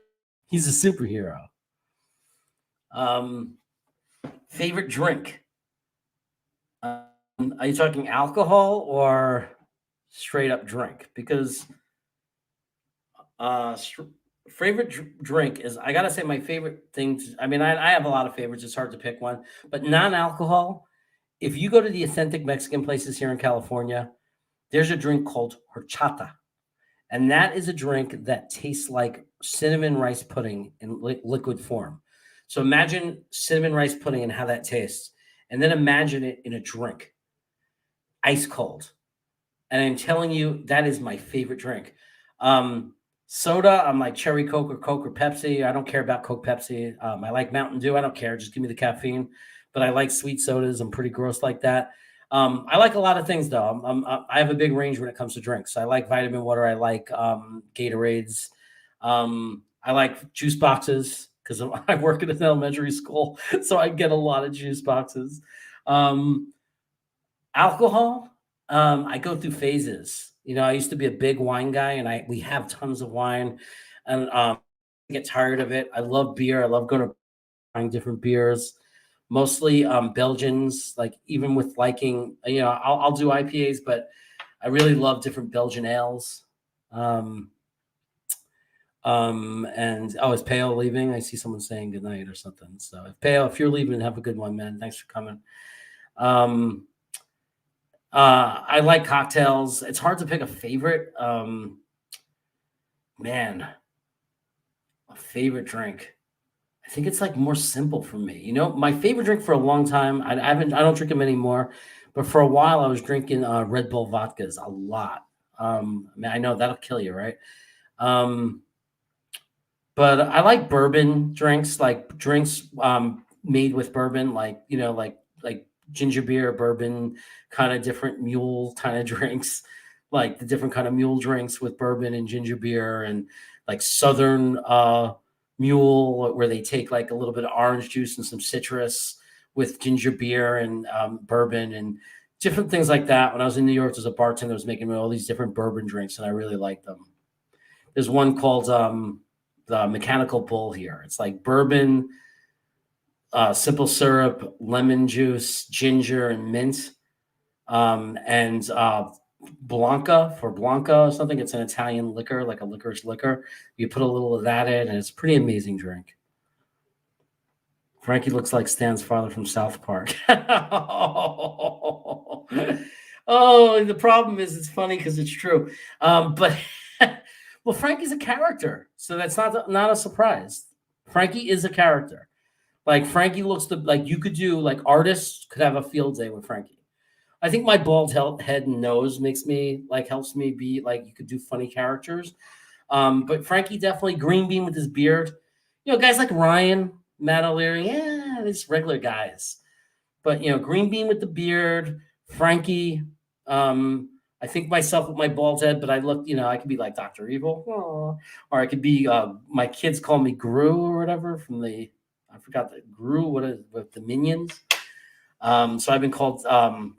he's a superhero. Favorite drink? Are you talking alcohol or straight up drink? Because favorite drink is, I gotta say, my favorite thing. I have a lot of favorites. It's hard to pick one, but non-alcohol. If you go to the authentic Mexican places here in California, there's a drink called horchata, and that is a drink that tastes like cinnamon rice pudding in liquid form. So imagine cinnamon rice pudding and how that tastes, and then imagine it in a drink, ice cold. And I'm telling you, that is my favorite drink. Soda, I'm like cherry Coke or Pepsi. I don't care about Coke, Pepsi. I like Mountain Dew. I don't care. Just give me the caffeine. But I like sweet sodas. I'm pretty gross like that. I like a lot of things though. I have a big range when it comes to drinks. I like vitamin water. I like Gatorades. I like juice boxes because I work at an elementary school, so I get a lot of juice boxes. Um, Alcohol, I go through phases. I used to be a big wine guy, and we have tons of wine, and I get tired of it. I love beer. I love going to trying different beers, mostly Belgians. Like even with liking, I'll do IPAs, but I really love different Belgian ales. Um, and is Pale leaving? I see someone saying goodnight or something. So if you're leaving, have a good one, man. Thanks for coming. I like cocktails. It's hard to pick a favorite. Man, a favorite drink. I think it's like more simple for me. My favorite drink for a long time. I don't drink them anymore, but for a while I was drinking Red Bull vodkas a lot. I know that'll kill you, right? But I like bourbon drinks, like drinks made with bourbon, like ginger beer, bourbon, kind of different mule kind of drinks, like the different kind of mule drinks with bourbon and ginger beer, and like Southern mule, where they take like a little bit of orange juice and some citrus with ginger beer and bourbon and different things like that. When I was in New York, there's a bartender that was making me all these different bourbon drinks, and I really liked them. There's one called the Mechanical Bull here. It's like bourbon, simple syrup, lemon juice, ginger, and mint, and Blanca or something. It's an Italian liquor, like a licorice liquor. You put a little of that in, and it's a pretty amazing drink. Frankie looks like Stan's father from South Park. Oh, the problem is it's funny because it's true. But well, Frankie's a character, so that's not a surprise. Frankie is a character. Like Frankie looks like you could do like artists could have a field day with Frankie. I think my bald head and nose helps me be like you could do funny characters. But Frankie definitely green bean with his beard. Guys like Ryan, Matt O'Leary, yeah, these regular guys. But green bean with the beard, Frankie. I think myself with my bald head, but I look, I could be like Dr. Evil, or I could be. My kids call me Gru or whatever from I forgot the Gru. What is with the Minions? So I've been called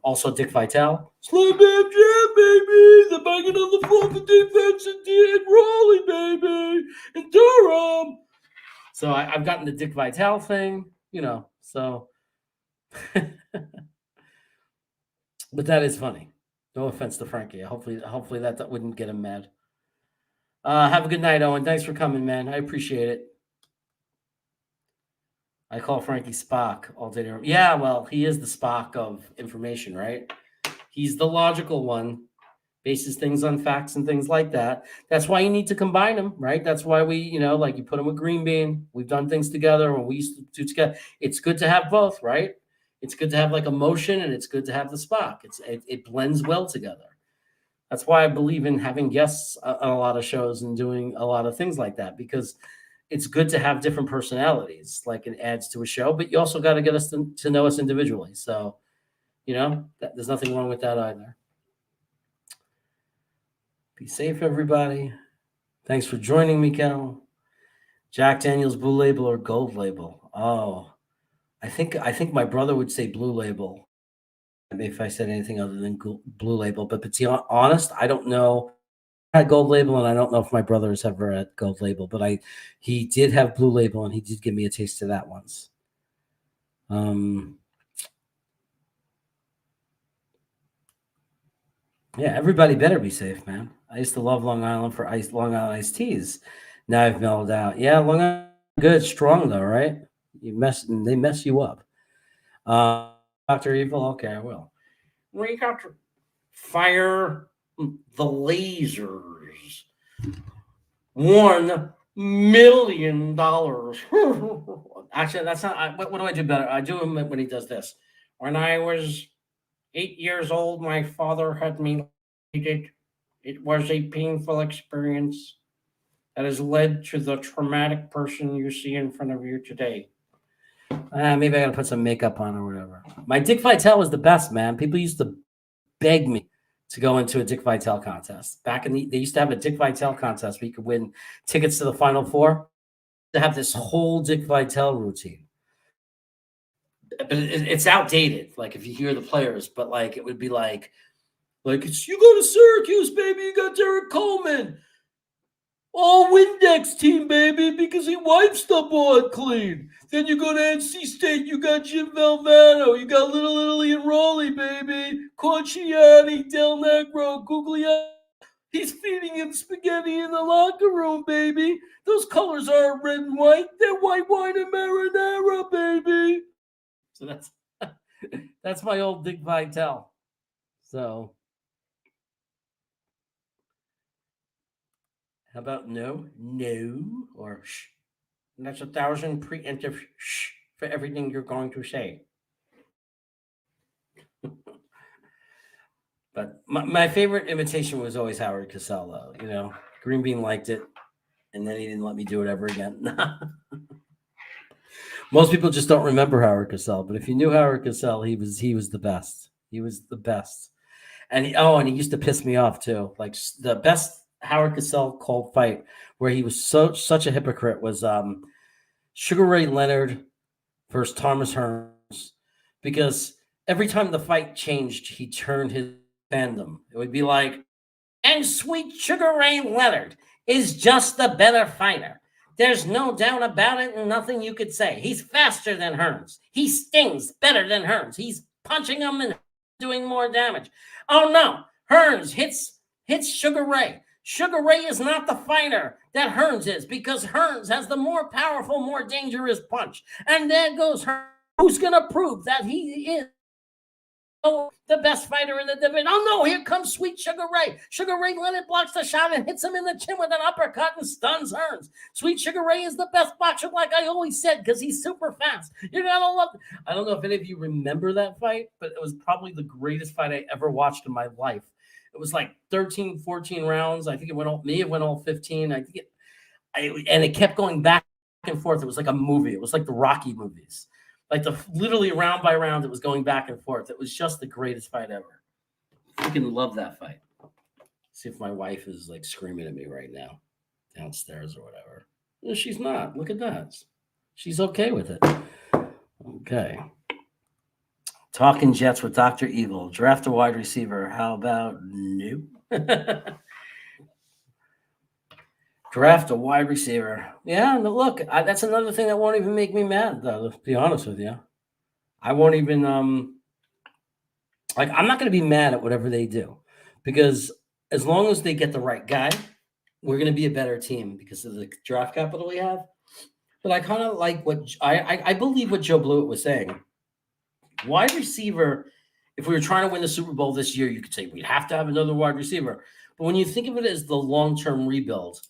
also Dick Vitale. Slam Bam Jam, baby! The banging on the floor for defense and Raleigh, baby! And Durham! So I've gotten the Dick Vitale thing, so. But that is funny. No offense to Frankie. Hopefully that wouldn't get him mad. Have a good night, Owen. Thanks for coming, man. I appreciate it. I call Frankie Spock all day. Yeah, well, he is the Spock of information, right? He's the logical one, bases things on facts and things like that. That's why you need to combine them, right? That's why we, like you put him with Green Bean. We've done things together when we used to do together. It's good to have both, right? It's good to have like emotion, and it's good to have the Spock. It blends well together. That's why I believe in having guests on a lot of shows and doing a lot of things like that, because it's good to have different personalities. Like it adds to a show, but you also got to get us to know us individually. So, there's nothing wrong with that either. Be safe, everybody. Thanks for joining me, Cal. Jack Daniels Blue Label or Gold Label? Oh, I think my brother would say Blue Label if I said anything other than Blue Label. But to be honest, I don't know. I had Gold Label, and I don't know if my brother has ever had Gold Label, but he did have Blue Label, and he did give me a taste of that once. Yeah, everybody better be safe, man. I used to love Long Island for Long Island iced teas. Now I've mellowed out. Yeah, Long Island good, strong though, right? They mess you up. Dr. Evil, okay, I will. We got to fire the lasers. $1 million. Actually, that's not. What do I do better? I do him when he does this. When I was 8 years old, my father had me treated. It was a painful experience that has led to the traumatic person you see in front of you today. Maybe I gotta put some makeup on or whatever. My Dick Vitale was the best, man. People used to beg me to go into a Dick Vitale contest. Back in they used to have a Dick Vitale contest where you could win tickets to the Final Four. To have this whole Dick Vitale routine. But it's outdated. Like if you hear the players, but like it would be like it's you go to Syracuse, baby. You got Derek Coleman, all Windex team, baby, because he wipes the board clean. Then you go to NC State. You got Jim Valvano. You got Little Italy and Raleigh, baby. Corciani, Del Negro, Guglielmo. He's feeding him spaghetti in the locker room, baby. Those colors aren't red and white. They're white wine and marinara, baby. So that's my old Dick Vitale. So how about no, or shh? And that's 1,000 preemptive shh for everything you're going to say. But my favorite imitation was always Howard Cosell, though. You know, Green Bean liked it, and then he didn't let me do it ever again. Most people just don't remember Howard Cosell, but if you knew Howard Cosell, he was the best. He was the best, and he used to piss me off too. Like the best Howard Cosell called fight where he was such a hypocrite was Sugar Ray Leonard versus Thomas Hearns, because every time the fight changed, he turned his fandom. It would be like, and sweet Sugar Ray Leonard is just the better fighter. There's no doubt about it and nothing you could say. He's faster than Hearns. He stings better than Hearns. He's punching him and doing more damage. Oh, no. Hearns hits Sugar Ray. Sugar Ray is not the fighter that Hearns is because Hearns has the more powerful, more dangerous punch. And there goes Hearns. Who's going to prove that he is the best fighter in the division? Oh, no, here comes sweet Sugar Ray. Sugar Ray Leonard blocks the shot and hits him in the chin with an uppercut and stuns Hearns. Sweet Sugar Ray is the best boxer, like I always said, because he's super fast. You're going to love it. I don't know if any of you remember that fight, but it was probably the greatest fight I ever watched in my life. It was like 13, 14 rounds. I think it went all 15. I think and it kept going back and forth. It was like a movie. It was like the Rocky movies. Like literally round by round, it was going back and forth. It was just the greatest fight ever. Freaking love that fight. See if my wife is like screaming at me right now downstairs or whatever. No, she's not. Look at that. She's okay with it. Okay. Talking Jets with Dr. Evil. Draft a wide receiver. How about no? Draft a wide receiver. Yeah, no, look, that's another thing that won't even make me mad, though, to be honest with you. I won't even, I'm not going to be mad at whatever they do, because as long as they get the right guy, we're going to be a better team because of the draft capital we have. But I kind of like what I believe what Joe Blewett was saying. Wide receiver, if we were trying to win the Super Bowl this year, you could say we'd have to have another wide receiver. But when you think of it as the long-term rebuild,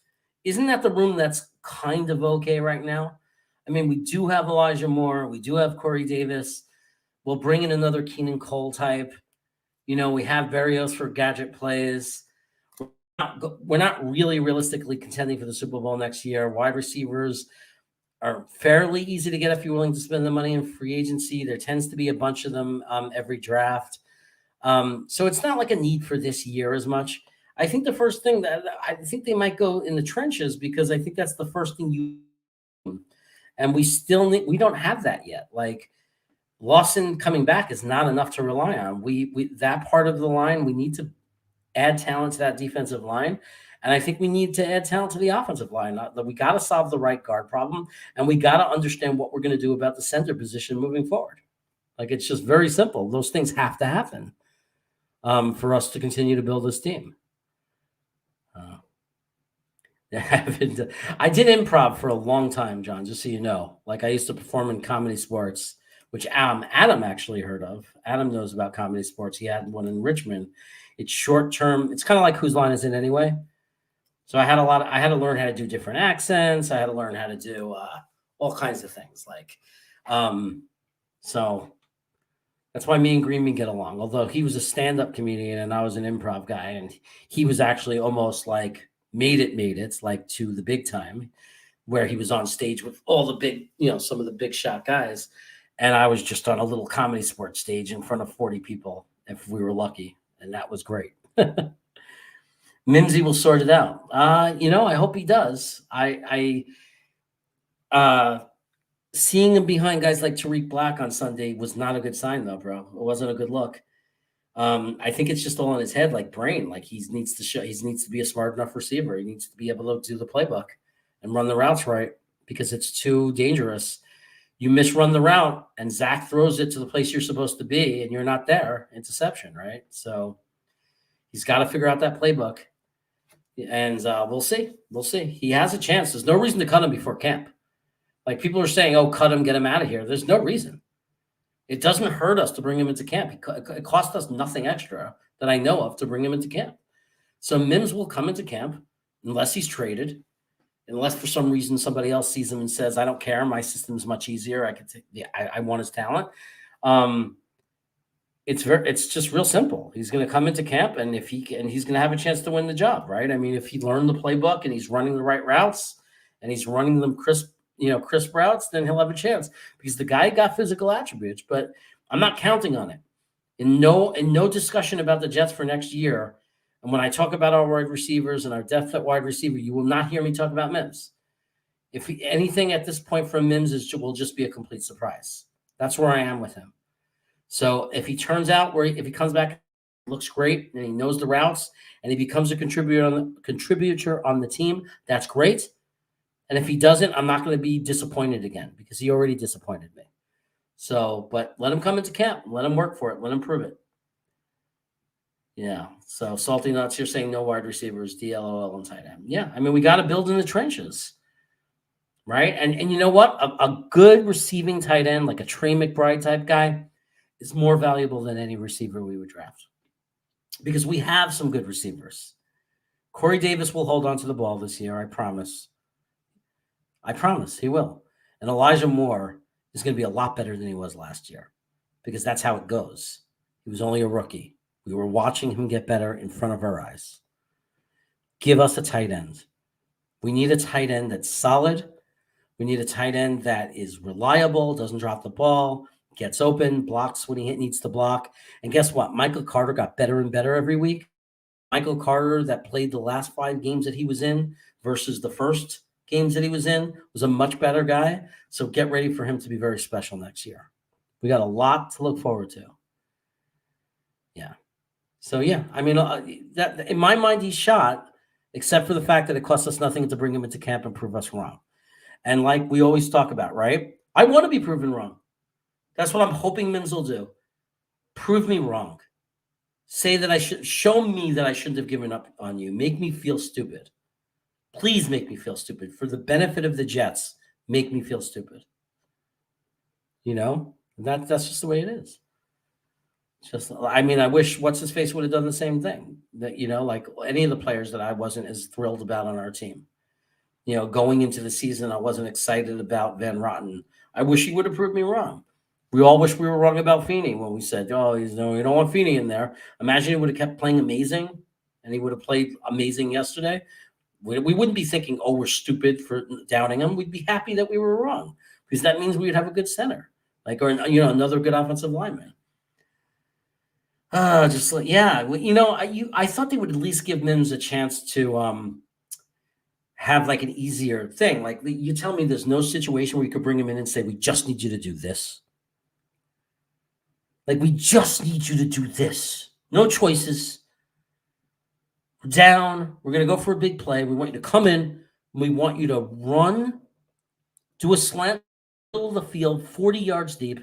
isn't that the room that's kind of okay right now? I mean, we do have Elijah Moore. We do have Corey Davis. We'll bring in another Keenan Cole type. You know, we have Berrios for gadget plays. We're not really realistically contending for the Super Bowl next year. Wide receivers are fairly easy to get if you're willing to spend the money in free agency. There tends to be a bunch of them every draft. So it's not like a need for this year as much. I think the first thing that I think they might go in the trenches, because I think that's the first thing you, and we don't have that yet. Like Lawson coming back is not enough to rely on. We that part of the line, we need to add talent to that defensive line. And I think we need to add talent to the offensive line. We got to solve the right guard problem, and we got to understand what we're going to do about the center position moving forward. Like, it's just very simple. Those things have to happen for us to continue to build this team. I did improv for a long time, John, just so you know. Like, I used to perform in Comedy Sports, which Adam actually heard of. Adam knows about Comedy Sports. He had one in Richmond. It's short term. It's kind of like Whose Line Is It Anyway? So I had to learn how to do different accents. I had to learn how to do all kinds of things. So that's why me and Greenby get along. Although he was a stand-up comedian and I was an improv guy, and he was actually almost like made it like to the big time. where he was on stage with all the big, some of the big shot guys. And I was just on a little comedy sports stage in front of 40 people if we were lucky. And that was great. Mimsy will sort it out. I hope he does. Seeing him behind guys like Tariq Black on Sunday was not a good sign, though, bro. It wasn't a good look. I think it's just all in his head, like brain. Like he needs to be a smart enough receiver. He needs to be able to do the playbook and run the routes right, because it's too dangerous. You misrun the route and Zach throws it to the place you're supposed to be and you're not there. Interception, right? So he's got to figure out that playbook. And we'll see. We'll see. He has a chance. There's no reason to cut him before camp. Like people are saying, oh, cut him, get him out of here. There's no reason. It doesn't hurt us to bring him into camp. It cost us nothing extra that I know of to bring him into camp. So Mims will come into camp unless he's traded, unless for some reason somebody else sees him and says, I don't care. My system's much easier. I want his talent. It's just real simple. He's going to come into camp and he's going to have a chance to win the job, right? I mean, if he learned the playbook and he's running the right routes and he's running them crisp routes, then he'll have a chance because the guy got physical attributes, but I'm not counting on it. In no discussion about the Jets for next year. And when I talk about our wide receivers and our depth at wide receiver, you will not hear me talk about Mims. If anything at this point from Mims will just be a complete surprise. That's where I am with him. So if he turns out if he comes back, looks great and he knows the routes and he becomes a contributor on the team, that's great. And if he doesn't, I'm not going to be disappointed again because he already disappointed me. So, but let him come into camp. Let him work for it. Let him prove it. Yeah. So Salty Nuts, you're saying no wide receivers, DLOL and tight end. Yeah. I mean, we got to build in the trenches. Right. And you know what? A good receiving tight end, like a Trey McBride type guy, is more valuable than any receiver we would draft because we have some good receivers. Corey Davis will hold on to the ball this year. I promise. He will. And Elijah Moore is going to be a lot better than he was last year because that's how it goes. He was only a rookie. We were watching him get better in front of our eyes. Give us a tight end. We need a tight end that's solid. We need a tight end that is reliable, doesn't drop the ball, gets open, blocks when he needs to block. And guess what? Michael Carter got better and better every week. Michael Carter that played the last 5 games that he was in versus the first games that he was in was a much better guy. So get ready for him to be very special next year. We got a lot to look forward to. Yeah. So, yeah, I mean, that in my mind, he's shot, except for the fact that it costs us nothing to bring him into camp and prove us wrong. And like we always talk about, right? I want to be proven wrong. That's what I'm hoping Mims will do. Prove me wrong. Show me that I shouldn't have given up on you. Make me feel stupid. Please make me feel stupid. For the benefit of the Jets, make me feel stupid. That's just the way it is. I wish what's-his-face would have done the same thing. That, like any of the players that I wasn't as thrilled about on our team. Going into the season, I wasn't excited about Van Rotten. I wish he would have proved me wrong. We all wish we were wrong about Feeney when we said, oh, you don't want Feeney in there. Imagine he would have kept playing amazing, and he would have played amazing yesterday. We wouldn't be thinking, oh, we're stupid for doubting him. We'd be happy that we were wrong because that means we'd have a good center, or another good offensive lineman. I thought they would at least give Mims a chance to have like an easier thing. Like you tell me there's no situation where you could bring him in and say, we just need you to do this. Like, we just need you to do this. No choices. We're down. We're going to go for a big play. We want you to come in. We want you to run, do a slant, middle of the field, 40 yards deep,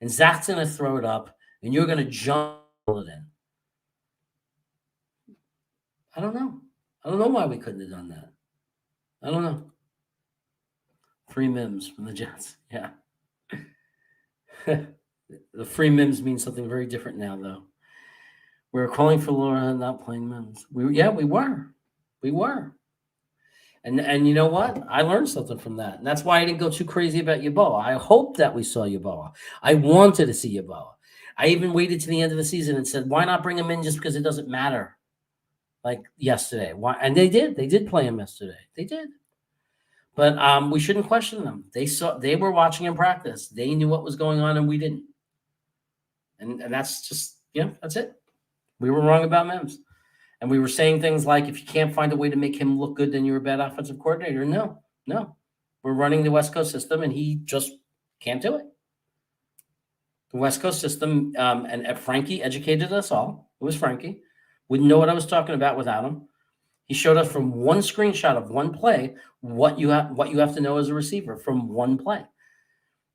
and Zach's going to throw it up, and you're going to jump it in. I don't know. I don't know why we couldn't have done that. I don't know. 3 Mims from the Jets. Yeah. The free Mims means something very different now, though. We were calling for Laura, not playing Mims. We were. And you know what? I learned something from that. And that's why I didn't go too crazy about Yeboah. I hope that we saw Yeboah. I wanted to see Yeboah. I even waited to the end of the season and said, why not bring him in just because it doesn't matter? Like yesterday. Why? And they did. They did play him yesterday. They did. But we shouldn't question them. They were watching in practice. They knew what was going on, and we didn't. And that's just that's it. We were wrong about Mims, and we were saying things like, if you can't find a way to make him look good, then you're a bad offensive coordinator. No, we're running the West Coast system, and he just can't do it. The West Coast system, and Frankie educated us all. It was Frankie. Wouldn't know what I was talking about without him. He showed us from one screenshot of one play what you have to know as a receiver from one play.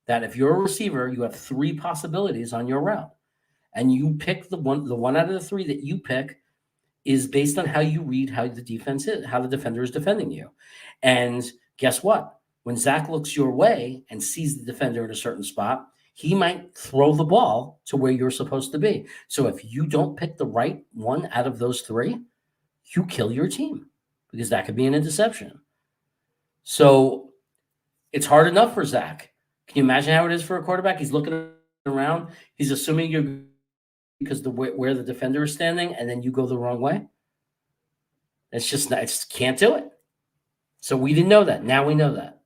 That if you're a receiver, you have 3 possibilities on your route, and you pick the one out of the 3 that you pick is based on how you read how the defense is, how the defender is defending you. And guess what? When Zach looks your way and sees the defender in a certain spot, he might throw the ball to where you're supposed to be. So if you don't pick the right one out of those 3, you kill your team, because that could be an interception. So it's hard enough for Zach. Can you imagine how it is for a quarterback? He's looking around. He's assuming you're because where the defender is standing, and then you go the wrong way. It's just not, it's can't do it. So we didn't know that. Now we know that.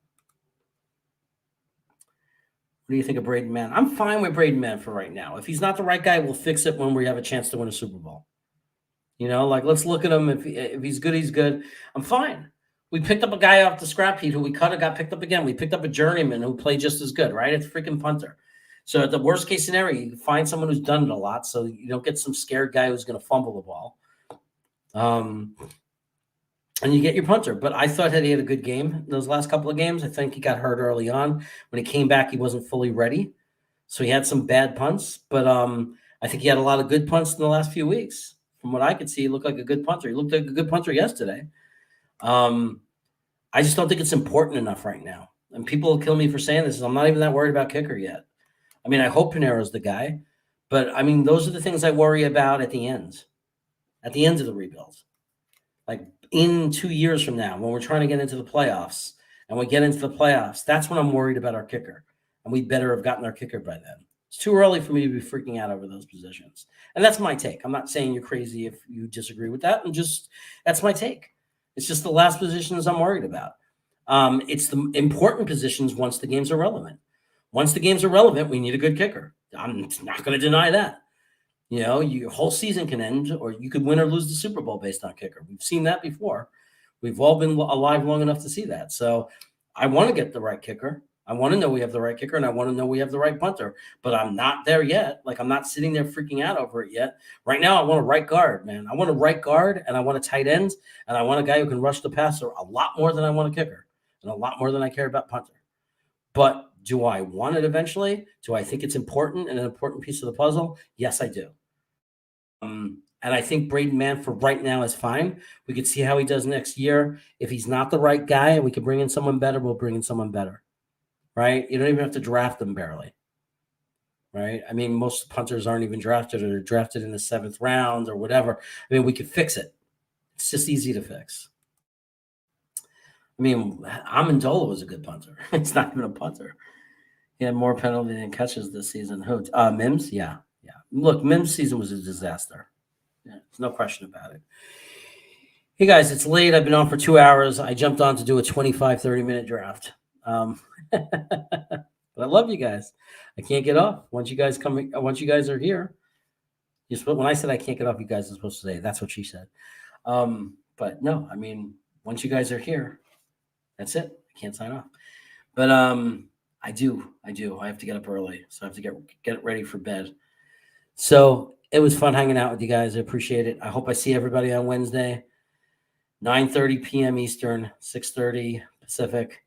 What do you think of Braden Mann? I'm fine with Braden Mann for right now. If he's not the right guy, we'll fix it when we have a chance to win a Super Bowl. Let's look at him. If he's good, he's good. I'm fine. We picked up a guy off the scrap heap who we cut and got picked up again. We picked up a journeyman who played just as good, right? It's a freaking punter. So at the worst case scenario, you find someone who's done it a lot, so you don't get some scared guy who's going to fumble the ball. And you get your punter. But I thought that he had a good game those last couple of games. I think he got hurt early on. When he came back, he wasn't fully ready. So he had some bad punts. But I think he had a lot of good punts in the last few weeks. From what I could see, he looked like a good punter. He looked like a good punter yesterday. I just don't think it's important enough right now. And people will kill me for saying this. I'm not even that worried about kicker yet. I mean, I hope Pinero's the guy. But, I mean, those are the things I worry about at the end of the rebuild. Like in 2 years from now, when we're trying to get into the playoffs, and we get into the playoffs, that's when I'm worried about our kicker. And we better have gotten our kicker by then. It's too early for me to be freaking out over those positions. And that's my take. I'm not saying you're crazy if you disagree with that. That's my take. It's just the last positions I'm worried about. It's the important positions once the games are relevant. Once the games are relevant, we need a good kicker. I'm not going to deny that. Your whole season can end, or you could win or lose the Super Bowl based on kicker. We've seen that before. We've all been alive long enough to see that. So I want to get the right kicker. I want to know we have the right kicker, and I want to know we have the right punter. But I'm not there yet. Like, I'm not sitting there freaking out over it yet. Right now, I want a right guard, man. I want a right guard, and I want a tight end, and I want a guy who can rush the passer a lot more than I want a kicker, and a lot more than I care about punter. But do I want it eventually? Do I think it's important and an important piece of the puzzle? Yes, I do. And I think Braden Mann for right now is fine. We could see how he does next year. If he's not the right guy and we can bring in someone better, we'll bring in someone better. Right? You don't even have to draft them barely. Right? I mean, most punters aren't even drafted, or they're drafted in the 7th round or whatever. I mean, we could fix it. It's just easy to fix. I mean, Amendola was a good punter. It's not even a punter. He had more penalty than catches this season. Who? Mims? Yeah. Look, Mims' season was a disaster. Yeah, there's no question about it. Hey, guys, it's late. I've been on for 2 hours. I jumped on to do a 25, 30-minute draft. But I love you guys. I can't get off. Once you guys are here, when I said I can't get off, you guys are supposed to say, that's what she said. But no, I mean, once you guys are here, that's it. I can't sign off. But I do. I have to get up early, so I have to get ready for bed. So it was fun hanging out with you guys. I appreciate it. I hope I see everybody on Wednesday, 9:30 p.m. Eastern, 6:30 Pacific.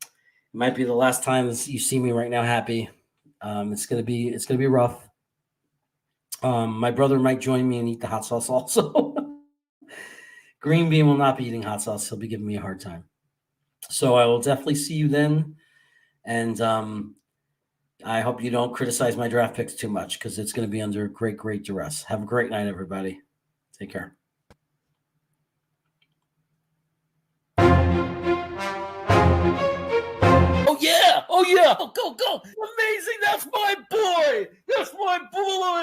It might be the last time you see me right now happy. It's gonna be rough. My brother might join me and eat the hot sauce also. Green Bean will not be eating hot sauce. He'll be giving me a hard time. So I will definitely see you then. And I hope you don't criticize my draft picks too much, because it's going to be under great, great duress. Have a great night, everybody. Take care. Oh, yeah. Go. Amazing. That's my boy.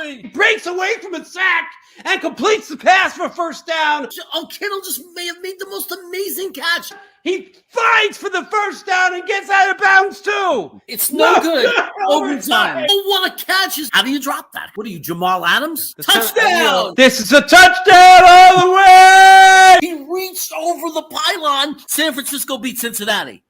He breaks away from a sack and completes the pass for first down. Kittle just may have made the most amazing catch. He fights for the first first down and gets out of bounds too. It's no good. Overtime. Overtime. Oh, what a catch. How do you drop that? What are you, Jamal Adams? Touchdown. Touchdown. This is a touchdown all the way. He reached over the pylon. San Francisco beat Cincinnati.